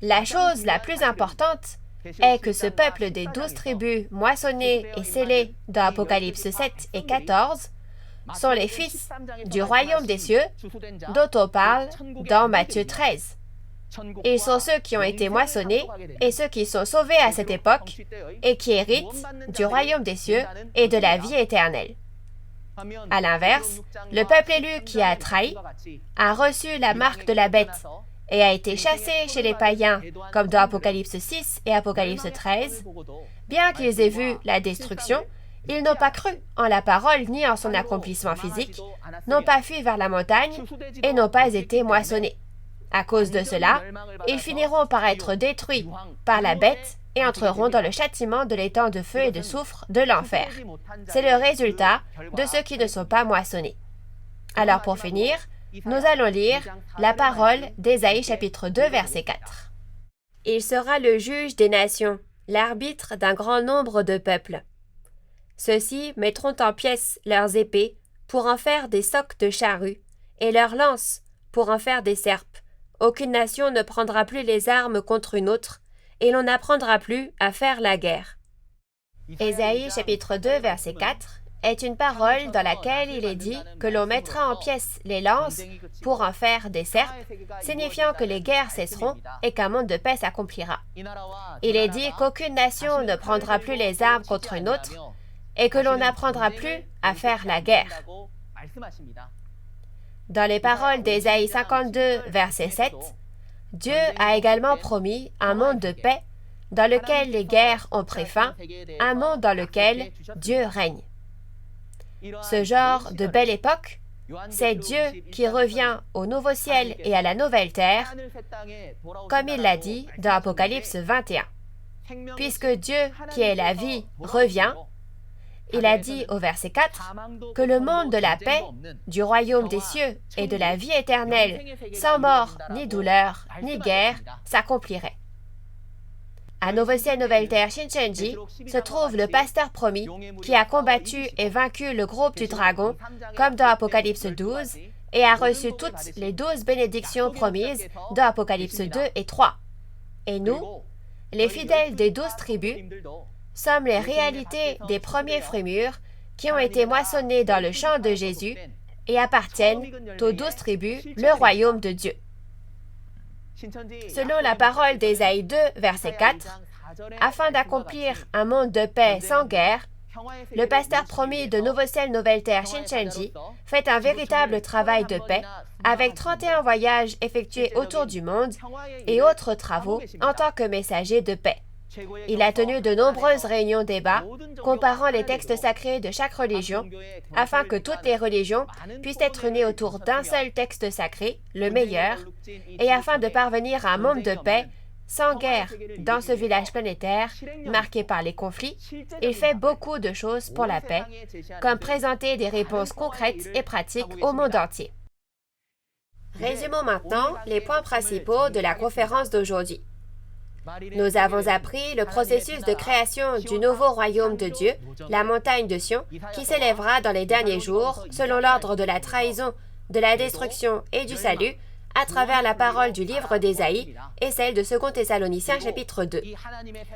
La chose la plus importante est que ce peuple des 12 tribus moissonnés et scellés dans Apocalypse 7 et 14 sont les fils du royaume des cieux dont on parle dans Matthieu 13. Ils sont ceux qui ont été moissonnés et ceux qui sont sauvés à cette époque et qui héritent du royaume des cieux et de la vie éternelle. À l'inverse, le peuple élu qui a trahi a reçu la marque de la bête et a été chassé chez les païens, comme dans Apocalypse 6 et Apocalypse 13. Bien qu'ils aient vu la destruction, ils n'ont pas cru en la parole ni en son accomplissement physique, n'ont pas fui vers la montagne et n'ont pas été moissonnés. À cause de cela, ils finiront par être détruits par la bête et entreront dans le châtiment de l'étang de feu et de soufre de l'enfer. C'est le résultat de ceux qui ne sont pas moissonnés. Alors pour finir, nous allons lire la parole d'Ésaïe chapitre 2 verset 4. « Il sera le juge des nations, l'arbitre d'un grand nombre de peuples. Ceux-ci mettront en pièces leurs épées pour en faire des socs de charrues, et leurs lances pour en faire des serpes. Aucune nation ne prendra plus les armes contre une autre, et l'on n'apprendra plus à faire la guerre. » Ésaïe chapitre 2 verset 4 est une parole dans laquelle il est dit que l'on mettra en pièces les lances pour en faire des serpes, signifiant que les guerres cesseront et qu'un monde de paix s'accomplira. Il est dit qu'aucune nation ne prendra plus les armes contre une autre et que l'on n'apprendra plus à faire la guerre. Dans les paroles d'Ésaïe 52, verset 7, Dieu a également promis un monde de paix dans lequel les guerres ont pris fin, un monde dans lequel Dieu règne. Ce genre de belle époque, c'est Dieu qui revient au nouveau ciel et à la nouvelle terre, comme il l'a dit dans Apocalypse 21. Puisque Dieu, qui est la vie, revient, il a dit au verset 4 que le monde de la paix, du royaume des cieux et de la vie éternelle, sans mort, ni douleur, ni guerre, s'accomplirait. À Nouveau Ciel, Nouvelle Terre, Shincheonji, se trouve le pasteur promis qui a combattu et vaincu le groupe du dragon, comme dans Apocalypse 12, et a reçu toutes les 12 bénédictions promises dans Apocalypse 2 et 3. Et nous, les fidèles des 12 tribus, sommes les réalités des premiers fruits mûrs qui ont été moissonnés dans le champ de Jésus et appartiennent aux 12 tribus, le royaume de Dieu. Selon la parole d'Ésaïe 2, verset 4, afin d'accomplir un monde de paix sans guerre, le pasteur promis de Nouveau Ciel, Nouvelle Terre, Shincheonji, fait un véritable travail de paix avec 31 voyages effectués autour du monde et autres travaux en tant que messager de paix. Il a tenu de nombreuses réunions débats comparant les textes sacrés de chaque religion afin que toutes les religions puissent être unies autour d'un seul texte sacré, le meilleur, et afin de parvenir à un monde de paix sans guerre dans ce village planétaire marqué par les conflits. Il fait beaucoup de choses pour la paix, comme présenter des réponses concrètes et pratiques au monde entier. Résumons maintenant les points principaux de la conférence d'aujourd'hui. Nous avons appris le processus de création du nouveau royaume de Dieu, la montagne de Sion, qui s'élèvera dans les derniers jours, selon l'ordre de la trahison, de la destruction et du salut, à travers la parole du livre d'Ésaïe et celle de 2 Thessaloniciens chapitre 2.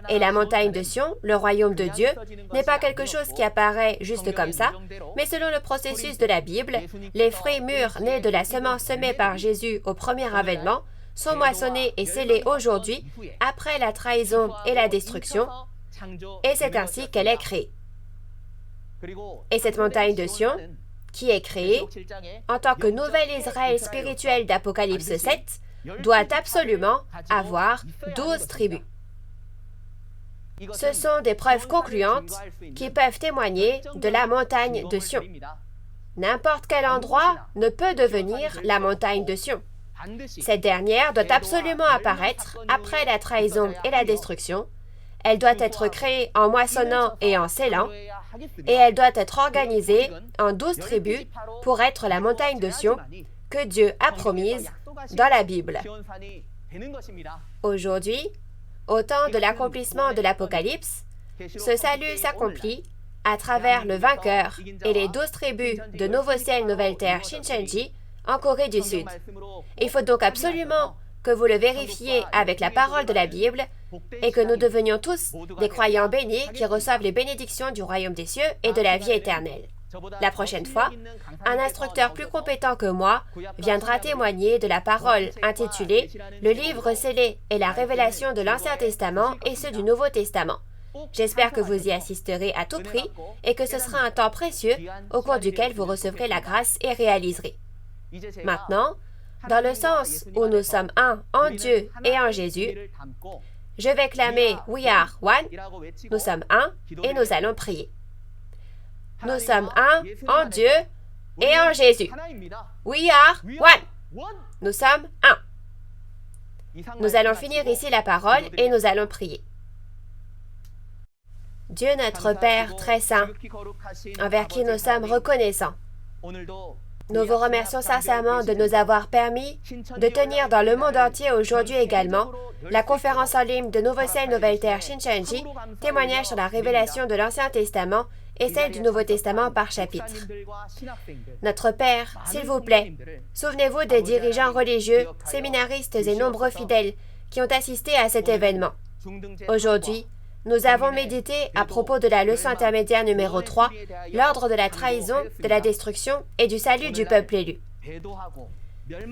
Et la montagne de Sion, le royaume de Dieu, n'est pas quelque chose qui apparaît juste comme ça, mais selon le processus de la Bible, les fruits mûrs nés de la semence semée par Jésus au premier avènement sont moissonnés et scellés aujourd'hui après la trahison et la destruction, et c'est ainsi qu'elle est créée. Et cette montagne de Sion, qui est créée en tant que nouvel Israël spirituel d'Apocalypse 7, doit absolument avoir 12 tribus. Ce sont des preuves concluantes qui peuvent témoigner de la montagne de Sion. N'importe quel endroit ne peut devenir la montagne de Sion. Cette dernière doit absolument apparaître après la trahison et la destruction. Elle doit être créée en moissonnant et en scellant, et elle doit être organisée en 12 tribus pour être la montagne de Sion que Dieu a promise dans la Bible. Aujourd'hui, au temps de l'accomplissement de l'Apocalypse, ce salut s'accomplit à travers le vainqueur et les 12 tribus de Nouveau Ciel, Nouvelle Terre, Shincheonji, en Corée du Sud. Il faut donc absolument que vous le vérifiez avec la parole de la Bible et que nous devenions tous des croyants bénis qui reçoivent les bénédictions du royaume des cieux et de la vie éternelle. La prochaine fois, un instructeur plus compétent que moi viendra témoigner de la parole intitulée « Le livre scellé et la révélation de l'Ancien Testament et ceux du Nouveau Testament ». J'espère que vous y assisterez à tout prix et que ce sera un temps précieux au cours duquel vous recevrez la grâce et réaliserez. Maintenant, dans le sens où nous sommes un en Dieu et en Jésus, je vais clamer « We are one », nous sommes un et nous allons prier. Nous sommes un en Dieu et en Jésus. We are one. Nous sommes un. Nous allons finir ici la parole et nous allons prier. Dieu notre Père très saint, envers qui nous sommes reconnaissants, nous vous remercions sincèrement de nous avoir permis de tenir dans le monde entier aujourd'hui également la conférence en ligne de Nouveau Ciel, Nouvelle Terre, Shincheonji, témoignage sur la révélation de l'Ancien Testament et celle du Nouveau Testament par chapitre. Notre Père, s'il vous plaît, souvenez-vous des dirigeants religieux, séminaristes et nombreux fidèles qui ont assisté à cet événement. Aujourd'hui, nous avons médité à propos de la leçon intermédiaire numéro 3, l'ordre de la trahison, de la destruction et du salut du peuple élu.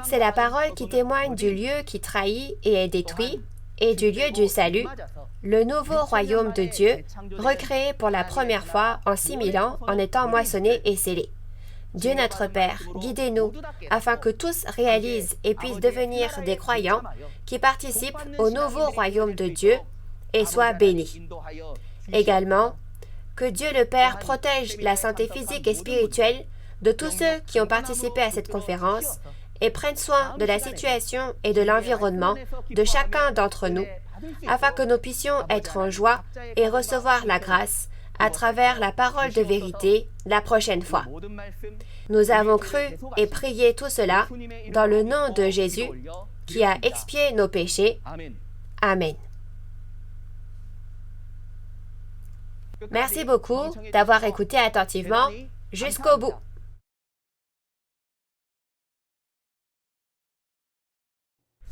C'est la parole qui témoigne du lieu qui trahit et est détruit, et du lieu du salut, le nouveau royaume de Dieu, recréé pour la première fois en 6000 ans en étant moissonné et scellé. Dieu notre Père, guidez-nous afin que tous réalisent et puissent devenir des croyants qui participent au nouveau royaume de Dieu et soient bénis. Également, que Dieu le Père protège la santé physique et spirituelle de tous ceux qui ont participé à cette conférence et prenne soin de la situation et de l'environnement de chacun d'entre nous, afin que nous puissions être en joie et recevoir la grâce à travers la parole de vérité la prochaine fois. Nous avons cru et prié tout cela dans le nom de Jésus, qui a expié nos péchés. Amen. Merci beaucoup d'avoir écouté attentivement jusqu'au bout.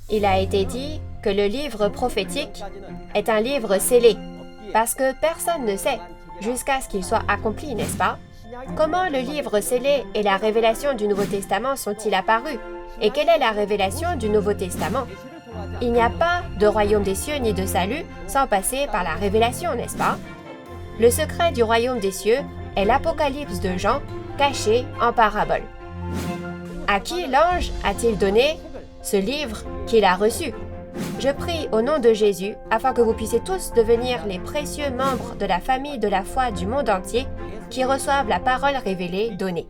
Il a été dit que le livre prophétique est un livre scellé, parce que personne ne sait, jusqu'à ce qu'il soit accompli, n'est-ce pas? Comment le livre scellé et la révélation du Nouveau Testament sont-ils apparus? Et quelle est la révélation du Nouveau Testament? Il n'y a pas de royaume des cieux ni de salut sans passer par la révélation, n'est-ce pas? Le secret du royaume des cieux est l'Apocalypse de Jean, caché en parabole. À qui l'ange a-t-il donné ce livre qu'il a reçu? Je prie au nom de Jésus afin que vous puissiez tous devenir les précieux membres de la famille de la foi du monde entier qui reçoivent la parole révélée donnée.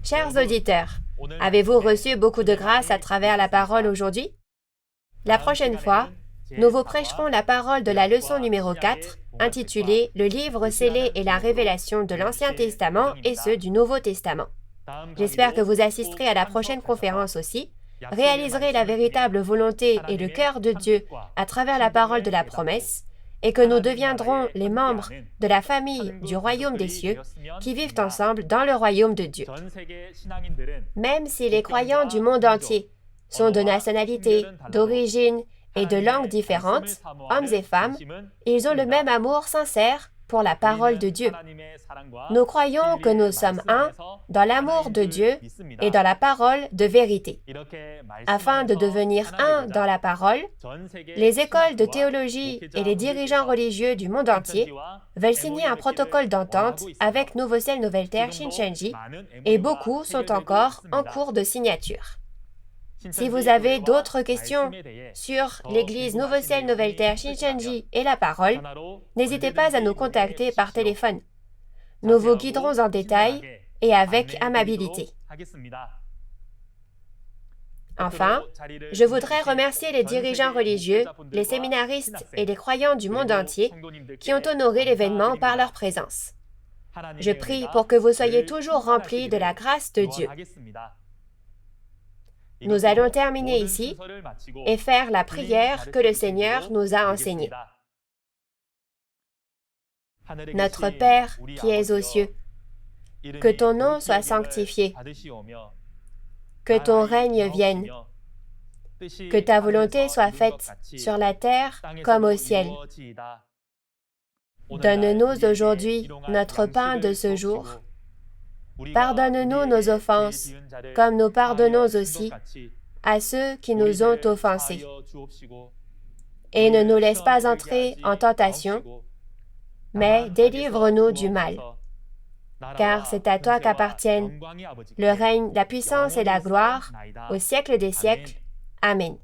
Chers auditeurs, avez-vous reçu beaucoup de grâce à travers la parole aujourd'hui? La prochaine fois, nous vous prêcherons la parole de la leçon numéro 4, intitulée « Le livre scellé et la révélation de l'Ancien Testament et ceux du Nouveau Testament ». J'espère que vous assisterez à la prochaine conférence aussi, réaliserez la véritable volonté et le cœur de Dieu à travers la parole de la promesse, et que nous deviendrons les membres de la famille du royaume des cieux qui vivent ensemble dans le royaume de Dieu. Même si les croyants du monde entier sont de nationalités, d'origine et de langues différentes, hommes et femmes, ils ont le même amour sincère pour la parole de Dieu. Nous croyons que nous sommes un dans l'amour de Dieu et dans la parole de vérité. Afin de devenir un dans la parole, les écoles de théologie et les dirigeants religieux du monde entier veulent signer un protocole d'entente avec Nouveau Ciel, Nouvelle Terre, Shincheonji, et beaucoup sont encore en cours de signature. Si vous avez d'autres questions sur l'Église Nouveau Ciel, Nouvelle Terre, Shincheonji et la parole, n'hésitez pas à nous contacter par téléphone. Nous vous guiderons en détail et avec amabilité. Enfin, je voudrais remercier les dirigeants religieux, les séminaristes et les croyants du monde entier qui ont honoré l'événement par leur présence. Je prie pour que vous soyez toujours remplis de la grâce de Dieu. Nous allons terminer ici et faire la prière que le Seigneur nous a enseignée. Notre Père qui es aux cieux, que ton nom soit sanctifié, que ton règne vienne, que ta volonté soit faite sur la terre comme au ciel. Donne-nous aujourd'hui notre pain de ce jour. Pardonne-nous nos offenses, comme nous pardonnons aussi à ceux qui nous ont offensés. Et ne nous laisse pas entrer en tentation, mais délivre-nous du mal. Car c'est à toi qu'appartiennent le règne, la puissance et la gloire au siècle des siècles. Amen.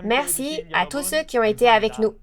Merci à tous ceux qui ont été avec nous.